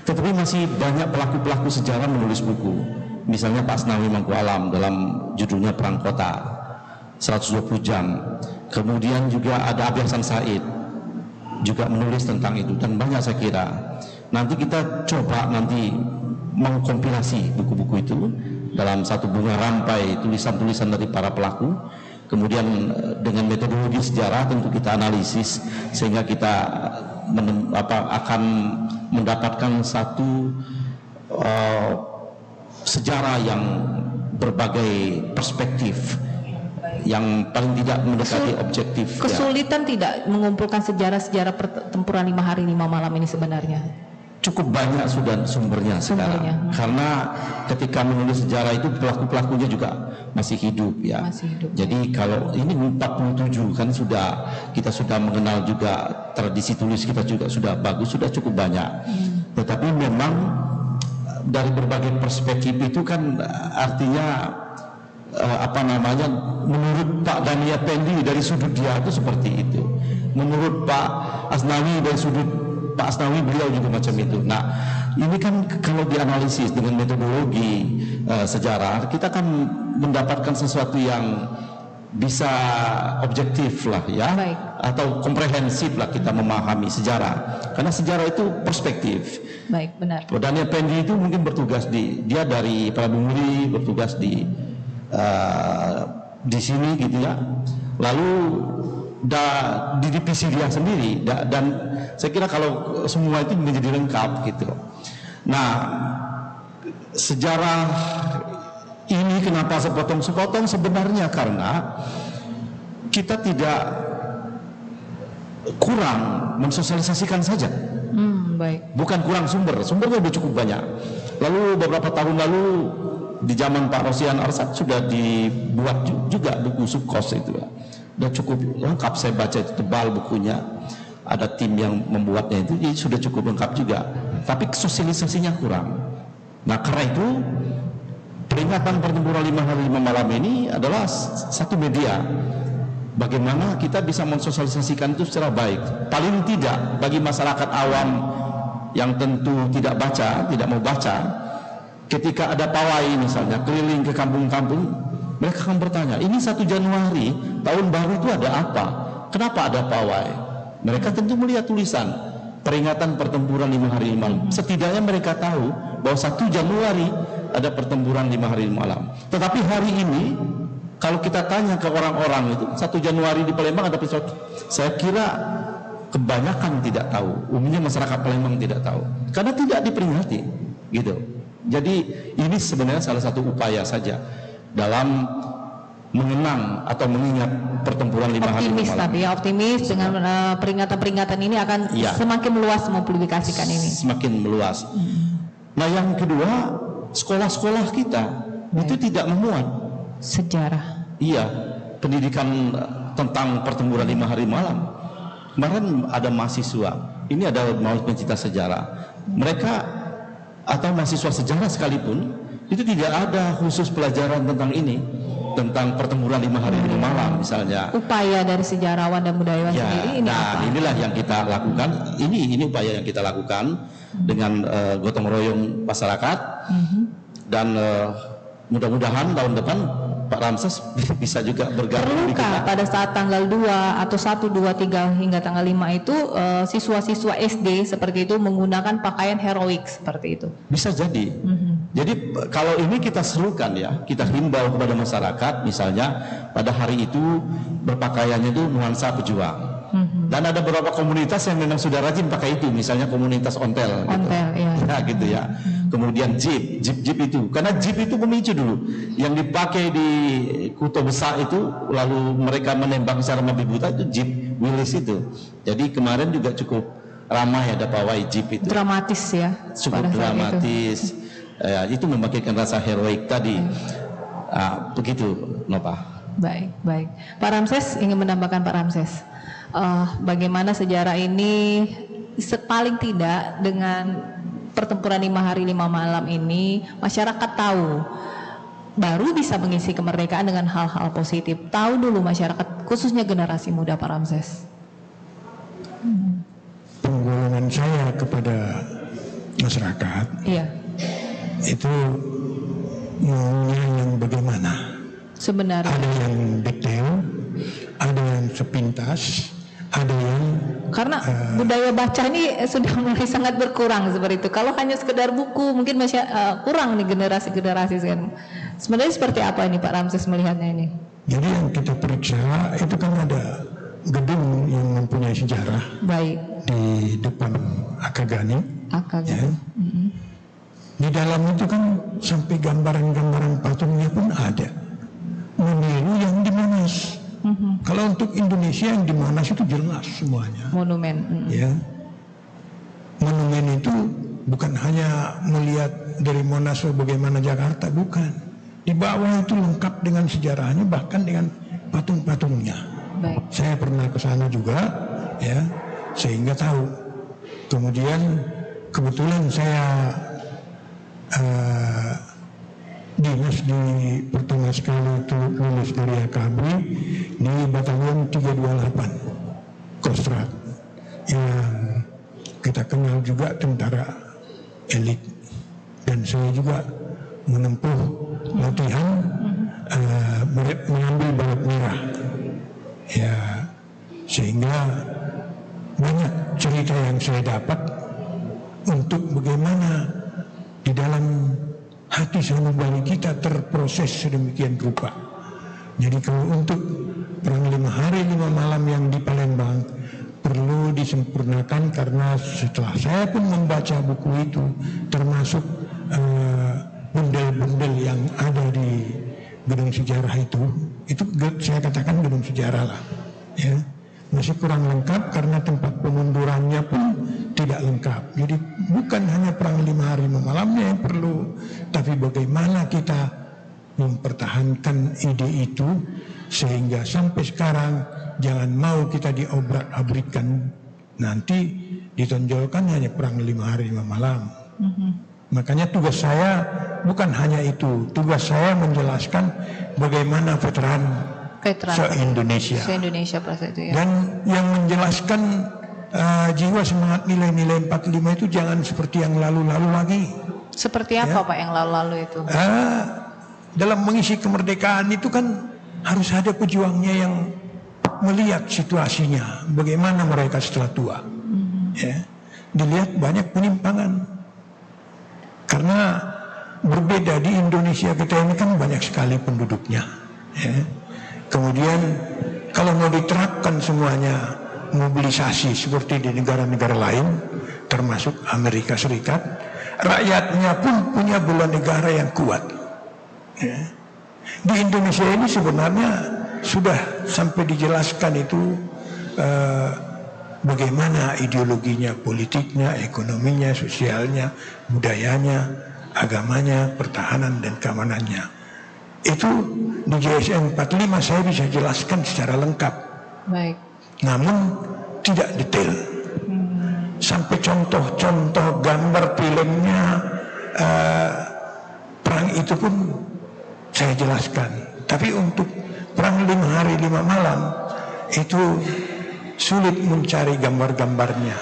Tetapi masih banyak pelaku-pelaku sejarah menulis buku. Misalnya Pak Asnawi Mangku Alam dalam judulnya Perang Kota 120 jam. Kemudian juga ada Abi Hasan Said juga menulis tentang itu, dan banyak saya kira. Nanti kita coba mengkompilasi buku-buku itu dalam satu bunga rampai tulisan-tulisan dari para pelaku, kemudian dengan metodologi sejarah tentu kita analisis sehingga kita akan mendapatkan satu sejarah yang berbagai perspektif yang paling tidak mendekati objektif. Kesulitan tidak mengumpulkan sejarah-sejarah pertempuran 5 hari 5 malam ini sebenarnya? Cukup banyak sudah sumbernya sekarang. Karena ketika menulis sejarah itu pelaku-pelakunya juga masih hidup ya. Jadi kalau ini 47 kan kita sudah mengenal juga tradisi tulis kita juga sudah bagus, sudah cukup banyak. Tetapi memang dari berbagai perspektif itu kan artinya menurut Pak Dhani Effendi dari sudut dia itu seperti itu. Menurut Pak Asnawi dari sudut Pak Asnawi beliau juga macam itu. Nah, ini kan kalau dianalisis dengan metodologi sejarah, kita kan mendapatkan sesuatu yang bisa objektif lah ya, atau komprehensif lah kita memahami sejarah. Karena sejarah itu perspektif. Baik, benar. Dhani Effendi itu mungkin bertugas dia dari Prabu Muli, bertugas di sini gitu ya. Lalu di divisi dia sendiri dan saya kira kalau semua itu menjadi lengkap gitu. Nah, sejarah ini kenapa sepotong-sepotong sebenarnya karena kita tidak kurang mensosialisasikan saja. Bukan kurang sumbernya udah cukup banyak. Lalu beberapa tahun lalu di zaman Pak Rosian Arsad sudah dibuat juga buku Sukos itu ya. Sudah cukup lengkap, saya baca itu tebal bukunya, ada tim yang membuatnya itu, jadi sudah cukup lengkap juga, tapi sosialisasinya kurang. Nah karena itu peringatan pertempuran 5 hari 5 malam ini adalah satu media bagaimana kita bisa mensosialisasikan itu secara baik, paling tidak bagi masyarakat awam yang tentu tidak mau baca, ketika ada pawai misalnya keliling ke kampung-kampung, mereka akan bertanya, ini 1 Januari tahun baru itu ada apa? Kenapa ada pawai? Mereka tentu melihat tulisan peringatan pertempuran 5 hari 5 malam. Setidaknya mereka tahu bahwa 1 Januari ada pertempuran 5 hari 5 malam. Tetapi hari ini kalau kita tanya ke orang-orang itu 1 Januari di Palembang ada peristiwa, saya kira kebanyakan tidak tahu. Umumnya masyarakat Palembang tidak tahu karena tidak diperingati gitu. Jadi ini sebenarnya salah satu upaya saja dalam mengenang atau mengingat pertempuran 5 hari 5 Optimis malam. tapi ya, optimis dengan peringatan-peringatan ini akan semakin meluas mempublikasikan ini. Semakin meluas. Nah, yang kedua, sekolah-sekolah kita itu tidak memuat Sejarah. iya pendidikan tentang pertempuran 5 hari malam. Kemarin ada mahasiswa, ini ada mau pencinta sejarah. Mereka atau mahasiswa sejarah sekalipun itu tidak ada khusus pelajaran tentang ini, tentang pertempuran 5 hari 5 malam misalnya. Upaya dari sejarawan dan budayawan sendiri ini nah, apa? inilah yang kita lakukan. Ini upaya yang kita lakukan dengan gotong royong masyarakat dan mudah-mudahan tahun depan Pak Ramses bisa juga bergabung di Perlukah kita. pada saat tanggal 2 atau 1, 2, 3 hingga tanggal 5 itu siswa-siswa SD seperti itu menggunakan pakaian heroik seperti itu? Bisa jadi. Jadi kalau ini kita serukan ya, kita himbau kepada masyarakat misalnya pada hari itu berpakaiannya itu nuansa pejuang. Dan ada beberapa komunitas yang memang sudah rajin pakai itu, misalnya komunitas ontel. Ontel, gitu. iya. Ya, gitu ya. Kemudian jeep itu, karena jeep itu pemicu dulu, yang dipakai di Kuto Besar itu, lalu mereka menembak secara membabi buta itu jeep Willys itu. Jadi kemarin juga cukup ramai ada pawai jeep itu. Dramatis ya. Cukup pada saat dramatis. Itu membangkitkan rasa heroik tadi. Begitu, Nova. Baik. Pak Ramses ingin menambahkan Pak Ramses. Bagaimana sejarah ini paling tidak dengan pertempuran 5 hari 5 malam ini masyarakat tahu, baru bisa mengisi kemerdekaan dengan hal-hal positif. Tahu dulu masyarakat, khususnya generasi muda, Pak Ramses. Penggolongan saya kepada masyarakat Iya. itu maunya yang bagaimana? Sebenarnya. Ada yang detail, ada yang sepintas, ada yang Karena budaya baca ini sudah mulai sangat berkurang seperti itu. Kalau hanya sekedar buku mungkin masih kurang nih generasi-generasi sekarang. Sebenarnya seperti apa ini Pak Ramses melihatnya ini? jadi yang kita periksa itu kan ada gedung yang mempunyai sejarah Baik. di depan Akagani. Akagani. Ya. Di dalam itu kan sampai gambaran-gambaran patungnya pun ada. Meniru yang di Monas. Kalau untuk Indonesia yang di Monas itu jelas semuanya. Monumen. Ya, monumen itu bukan hanya melihat dari Monas bagaimana Jakarta, bukan. Di bawah itu lengkap dengan sejarahnya, bahkan dengan patung-patungnya. Baik. Saya pernah ke sana juga, ya, sehingga tahu. Kemudian kebetulan saya dinas di pertama sekali itu lulus dari AKB di Batalion 328 Kostrad yang kita kenal juga tentara elit, dan saya juga menempuh latihan mengambil balut merah ya, sehingga banyak cerita yang saya dapat untuk bagaimana di dalam hati sanubari kita terproses sedemikian rupa. Jadi kalau untuk perang 5 hari 5 malam yang di Palembang perlu disempurnakan, karena setelah saya pun membaca buku itu, termasuk bundel-bundel yang ada di gedung sejarah itu saya katakan gedung sejarah lah, ya, masih kurang lengkap karena tempat pemundurannya pun tidak lengkap. Jadi bukan hanya perang 5 hari 5 malamnya yang perlu, tapi bagaimana kita mempertahankan ide itu sehingga sampai sekarang jangan mau kita diobrak-abrikkan, nanti ditonjolkan hanya perang 5 hari 5 malam. Makanya tugas saya bukan hanya itu, tugas saya menjelaskan bagaimana veteran se-Indonesia. Se-Indonesia pada saat itu ya. Dan yang menjelaskan jiwa semangat nilai-nilai 45 itu jangan seperti yang lalu-lalu lagi. Seperti apa Pak yang lalu-lalu itu? Dalam mengisi kemerdekaan itu kan harus ada pejuangnya yang melihat situasinya, bagaimana mereka setelah tua. Ya. dilihat banyak penyimpangan. Karena berbeda di Indonesia kita ini kan banyak sekali penduduknya. Ya. Kemudian kalau mau diterapkan semuanya mobilisasi seperti di negara-negara lain, termasuk Amerika Serikat, rakyatnya pun punya bela negara yang kuat. Ya. Di Indonesia ini sebenarnya sudah sampai dijelaskan itu bagaimana ideologinya, politiknya, ekonominya, sosialnya, budayanya, agamanya, pertahanan dan keamanannya. Itu di JSN 45 saya bisa jelaskan secara lengkap. Baik. Namun tidak detail. Sampai contoh-contoh gambar filmnya perang itu pun saya jelaskan. Tapi untuk perang 5 hari 5 malam itu sulit mencari gambar-gambarnya.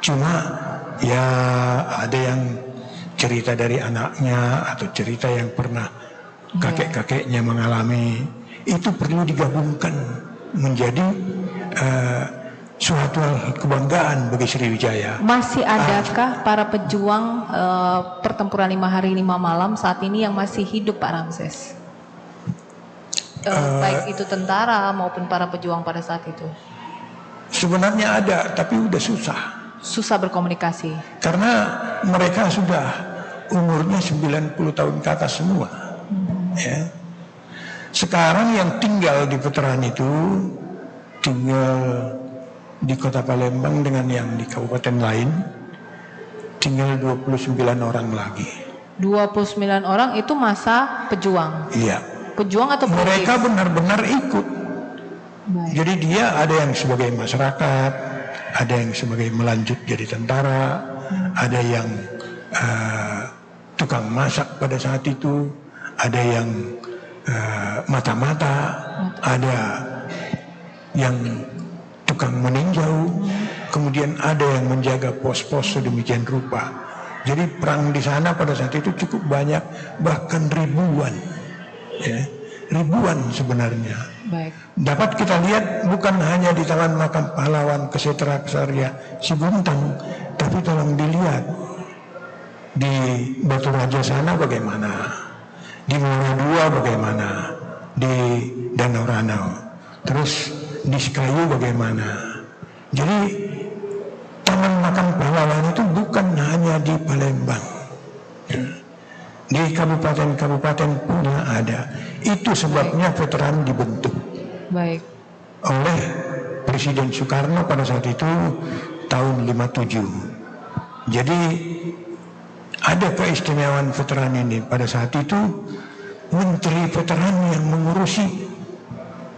Cuma ya ada yang cerita dari anaknya atau cerita yang pernah kakek-kakeknya mengalami. Itu perlu digabungkan menjadi suatu hal kebanggaan bagi Sriwijaya. Masih adakah para pejuang pertempuran 5 hari 5 malam saat ini yang masih hidup, Pak Ramses? Baik itu tentara maupun para pejuang pada saat itu. Sebenarnya ada, tapi udah susah. Susah berkomunikasi. Karena mereka sudah umurnya 90 tahun ke atas semua. Ya. Sekarang yang tinggal di Veteran itu tinggal di Kota Palembang dengan yang di kabupaten lain tinggal 29 orang lagi. 29 orang itu masa pejuang? Iya. Pejuang atau politik? Mereka benar-benar ikut. Baik. Jadi dia ada yang sebagai masyarakat, ada yang sebagai melanjut jadi tentara, ada yang tukang masak pada saat itu, ada yang mata-mata, ada yang tukang meninjau, kemudian ada yang menjaga pos-pos sedemikian rupa. Jadi perang di sana pada saat itu cukup banyak, bahkan ribuan, ya, ribuan sebenarnya. Baik. Dapat kita lihat bukan hanya di Taman Makam Pahlawan Kesetera Kesarya Siguntang, tapi tolong dilihat di Batu Raja sana bagaimana, di Muara Dua bagaimana, di Danau Ranau, terus di Sekayu bagaimana. Jadi Taman Makam Pahlawan itu bukan hanya di Palembang, di kabupaten-kabupaten pun ada. Itu sebabnya veteran dibentuk. Baik. Oleh Presiden Soekarno pada saat itu tahun 57. Jadi ada keistimewaan veteran ini. Pada saat itu Menteri Veteran yang mengurusi.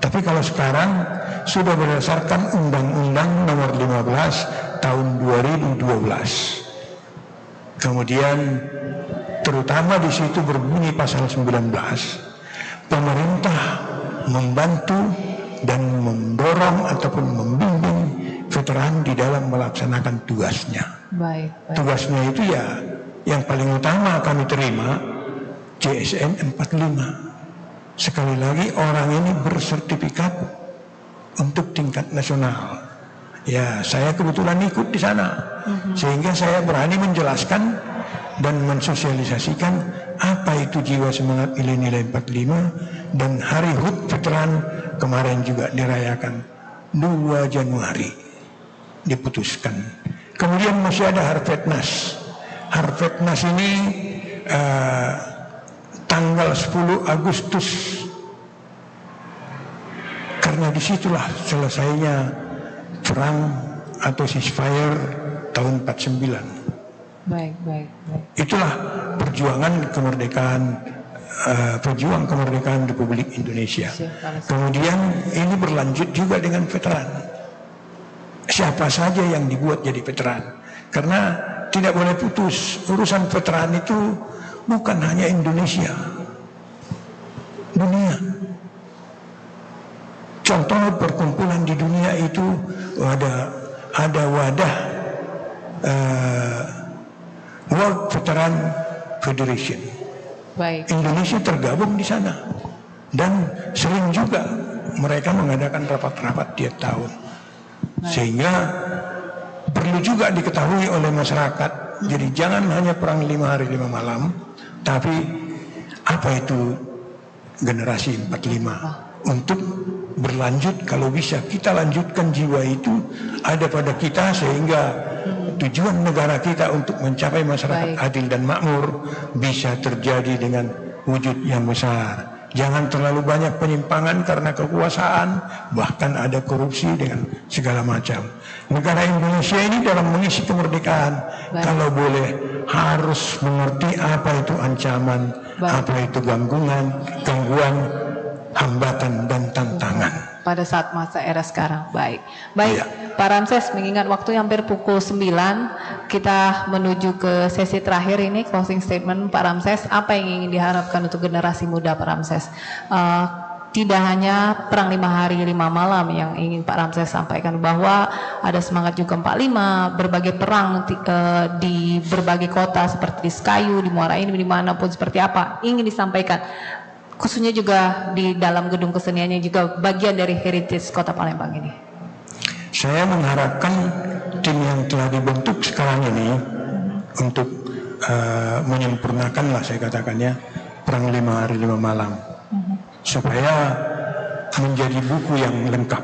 Tapi kalau sekarang sudah berdasarkan Undang-Undang Nomor 15 tahun 2012. Kemudian terutama di situ berbunyi pasal 19. Pemerintah membantu dan mendorong ataupun membimbing veteran di dalam melaksanakan tugasnya. Baik. Tugasnya itu ya yang paling utama kami terima JSN 45. Sekali lagi orang ini bersertifikat untuk tingkat nasional. Ya saya kebetulan ikut di sana, sehingga saya berani menjelaskan dan mensosialisasikan apa itu jiwa semangat nilai-nilai 45. Dan Hari HUT Veteran kemarin juga dirayakan 2 Januari diputuskan. Kemudian masih ada Harvetnas. Harvetnas ini tanggal 10 Agustus, karena disitulah selesainya perang atau ceasefire tahun 49. Baik. Itulah perjuangan kemerdekaan, pejuang kemerdekaan Republik Indonesia. Kemudian ini berlanjut juga dengan veteran. Siapa saja yang dibuat jadi veteran, karena tidak boleh putus. Urusan veteran itu bukan hanya Indonesia, dunia. Contoh perkumpulan di dunia itu ada wadah World Veteran Federation. Baik. Indonesia tergabung di sana dan sering juga mereka mengadakan rapat-rapat tiap tahun. Sehingga perlu perlu juga diketahui oleh masyarakat. Jadi jangan hanya perang 5 hari 5 malam, tapi apa itu generasi 45 untuk berlanjut. Kalau bisa kita lanjutkan jiwa itu ada pada kita, sehingga tujuan negara kita untuk mencapai masyarakat adil dan makmur bisa terjadi dengan wujud yang besar. Jangan terlalu banyak penyimpangan karena kekuasaan, bahkan ada korupsi dengan segala macam. Negara Indonesia ini dalam mengisi kemerdekaan, kalau boleh harus mengerti apa itu ancaman, apa itu gangguan, hambatan dan tantangan. Pada saat masa era sekarang. Baik, Pak Ramses, mengingat waktu hampir pukul 9, kita menuju ke sesi terakhir ini, closing statement Pak Ramses. Apa yang ingin diharapkan untuk generasi muda Pak Ramses? Tidak hanya perang 5 hari 5 malam yang ingin Pak Ramses sampaikan, bahwa ada semangat juga 45, berbagai perang di berbagai kota seperti di Sekayu, di Muara Enim, dimanapun seperti apa ingin disampaikan, khususnya juga di dalam gedung keseniannya juga bagian dari heritage Kota Palembang ini. Saya mengharapkan tim yang telah dibentuk sekarang ini untuk menyempurnakan lah, saya katakannya, perang 5 hari 5 malam, supaya menjadi buku yang lengkap,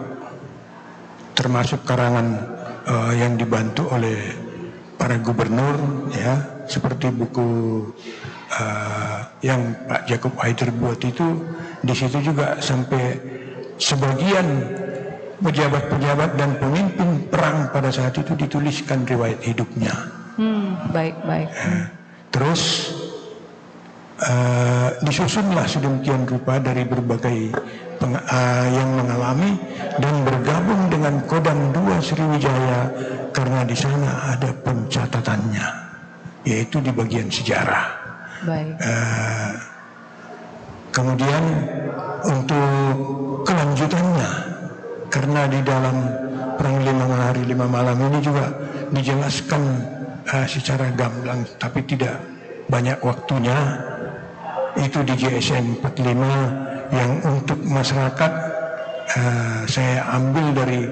termasuk karangan yang dibantu oleh para gubernur, ya, seperti buku yang Pak Jacob Haider buat itu. Di situ juga sampai sebagian pejabat-pejabat dan pemimpin perang pada saat itu dituliskan riwayat hidupnya. Baik. Terus disusunlah sedemikian rupa dari berbagai yang mengalami dan bergabung dengan Kodam 2 Sriwijaya, karena di sana ada pencatatannya, yaitu di bagian sejarah. Kemudian untuk kelanjutannya, karena di dalam perang 5 hari 5 malam ini juga dijelaskan secara gamblang, tapi tidak banyak waktunya, itu di JSN 45 yang untuk masyarakat saya ambil dari,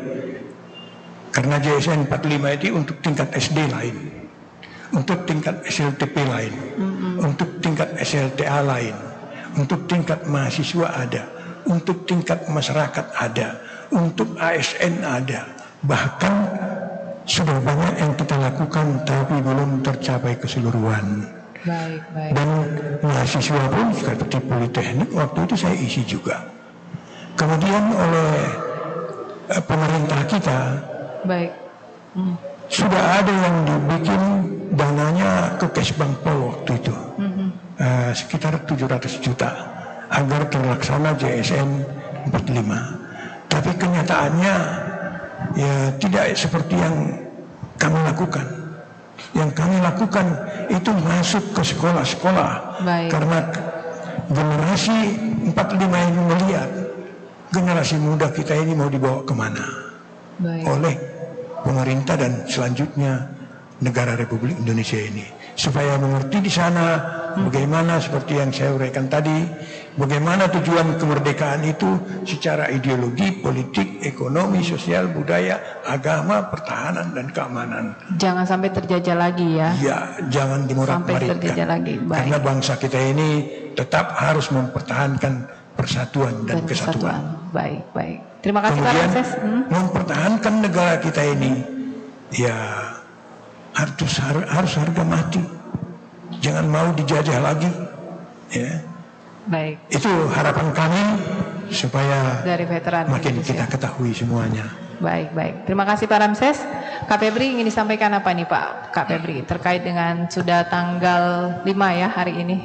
karena JSN 45 itu untuk tingkat SD lain, untuk tingkat SLTP lain, untuk tingkat SLTA lain, untuk tingkat mahasiswa ada, untuk tingkat masyarakat ada, untuk ASN ada. Bahkan sudah banyak yang kita lakukan tapi belum tercapai keseluruhan. Dan mahasiswa pun seperti Politeknik waktu itu saya isi juga. Kemudian oleh pemerintah kita sudah ada yang dibikin dananya ke Kesbangpol waktu itu, sekitar 700 juta agar terlaksana JSN 45. Tapi kenyataannya ya tidak seperti yang kami lakukan. Yang kami lakukan itu masuk ke sekolah-sekolah, karena generasi 45 ini melihat generasi muda kita ini mau dibawa kemana oleh pemerintah dan selanjutnya negara Republik Indonesia ini, supaya mengerti di sana bagaimana, seperti yang saya uraikan tadi, bagaimana tujuan kemerdekaan itu secara ideologi, politik, ekonomi, sosial, budaya, agama, pertahanan dan keamanan. Jangan sampai terjajah lagi ya. Ya, jangan dimorak-maritkan. Karena bangsa kita ini tetap harus mempertahankan persatuan dan kesatuan. Baik. Terima kasih Pak Kemudian Ramses. mempertahankan negara kita ini ya harus harga mati. Jangan mau dijajah lagi. Ya. Itu harapan kami supaya dari veteran makin Indonesia kita ketahui semuanya. Baik. Terima kasih Pak Ramses. Kak Febri ingin disampaikan apa nih Pak Kak Febri terkait dengan sudah tanggal 5 ya hari ini.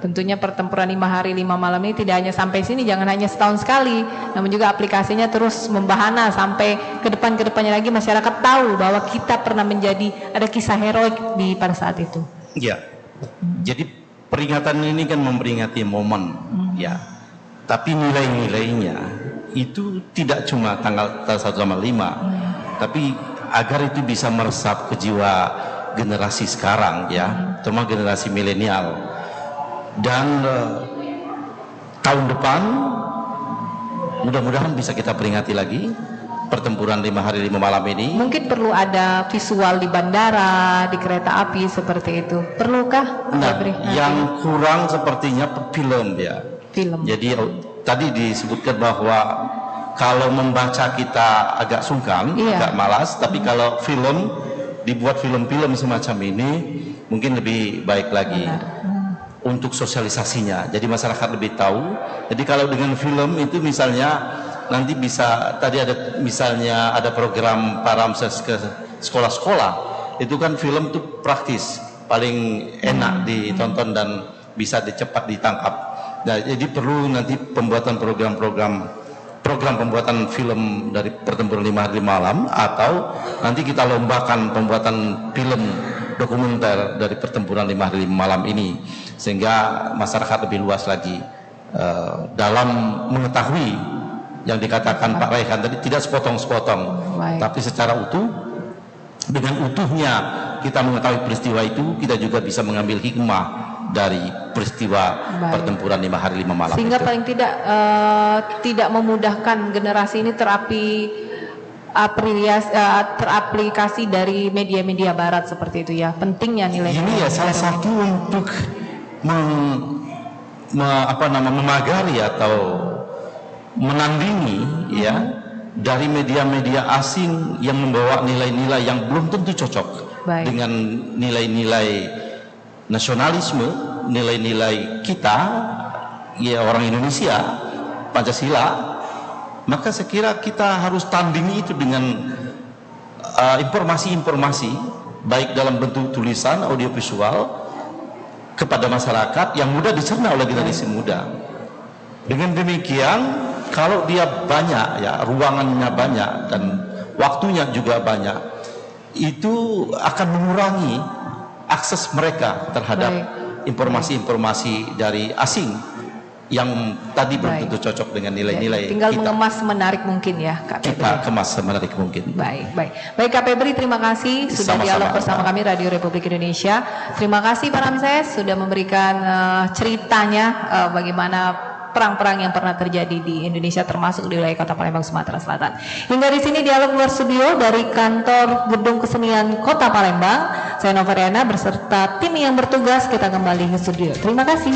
Tentunya pertempuran 5 hari 5 malam ini tidak hanya sampai sini, jangan hanya setahun sekali, namun juga aplikasinya terus membahana sampai ke depannya lagi, masyarakat tahu bahwa kita pernah menjadi, ada kisah heroik di pada saat itu. Ya, jadi peringatan ini kan memperingati momen, ya. Tapi nilai-nilainya itu tidak cuma tanggal 1 sama 5, tapi agar itu bisa meresap ke jiwa generasi sekarang, ya, terutama generasi milenial. Dan tahun depan mudah-mudahan bisa kita peringati lagi pertempuran 5 hari 5 malam ini. Mungkin perlu ada visual di bandara, di kereta api seperti itu. Perlukah? Nah, yang kurang sepertinya film ya. Film. Jadi tadi disebutkan bahwa kalau membaca kita agak sungkan, agak malas, tapi kalau film dibuat film-film semacam ini mungkin lebih baik lagi. Untuk sosialisasinya, jadi masyarakat lebih tahu. Jadi kalau dengan film itu misalnya nanti bisa, tadi ada misalnya ada program Pak Ramses ke sekolah-sekolah, itu kan film itu praktis, paling enak ditonton dan bisa cepat ditangkap. Nah, jadi perlu nanti pembuatan program pembuatan film dari pertempuran 5 hari 5 malam, atau nanti kita lombakan pembuatan film dokumenter dari pertempuran 5 hari 5 malam ini, sehingga masyarakat lebih luas lagi dalam mengetahui yang dikatakan Pak Raihan tadi, tidak sepotong-sepotong, tapi secara utuh. Dengan utuhnya kita mengetahui peristiwa itu, kita juga bisa mengambil hikmah dari peristiwa pertempuran 5 hari 5 malam. Sehingga itu paling tidak memudahkan generasi ini teraplikasi dari media-media barat seperti itu ya. Pentingnya nilai ini ya salah satu untuk memagari atau menandingi ya dari media-media asing yang membawa nilai-nilai yang belum tentu cocok dengan nilai-nilai nasionalisme, nilai-nilai kita ya orang Indonesia, Pancasila. Maka saya kira kita harus tandingi itu dengan informasi-informasi baik dalam bentuk tulisan, audiovisual kepada masyarakat yang mudah dicerna oleh generasi muda. Dengan demikian, kalau dia banyak ya, ruangannya banyak dan waktunya juga banyak, itu akan mengurangi akses mereka terhadap informasi-informasi dari asing yang tadi belum tentu cocok dengan nilai-nilai tinggal kita. mengemas menarik mungkin ya Kak Febri. Kita kemas semenarik mungkin. Baik Kak Febri, terima kasih sudah dialog bersama kami Radio Republik Indonesia. Terima kasih Pak Ramses sudah memberikan ceritanya bagaimana perang-perang yang pernah terjadi di Indonesia, termasuk di wilayah Kota Palembang, Sumatera Selatan. Hingga di sini dialog luar studio dari kantor Gedung Kesenian Kota Palembang. Saya Novariana beserta tim yang bertugas, kita kembali ke studio. Terima kasih.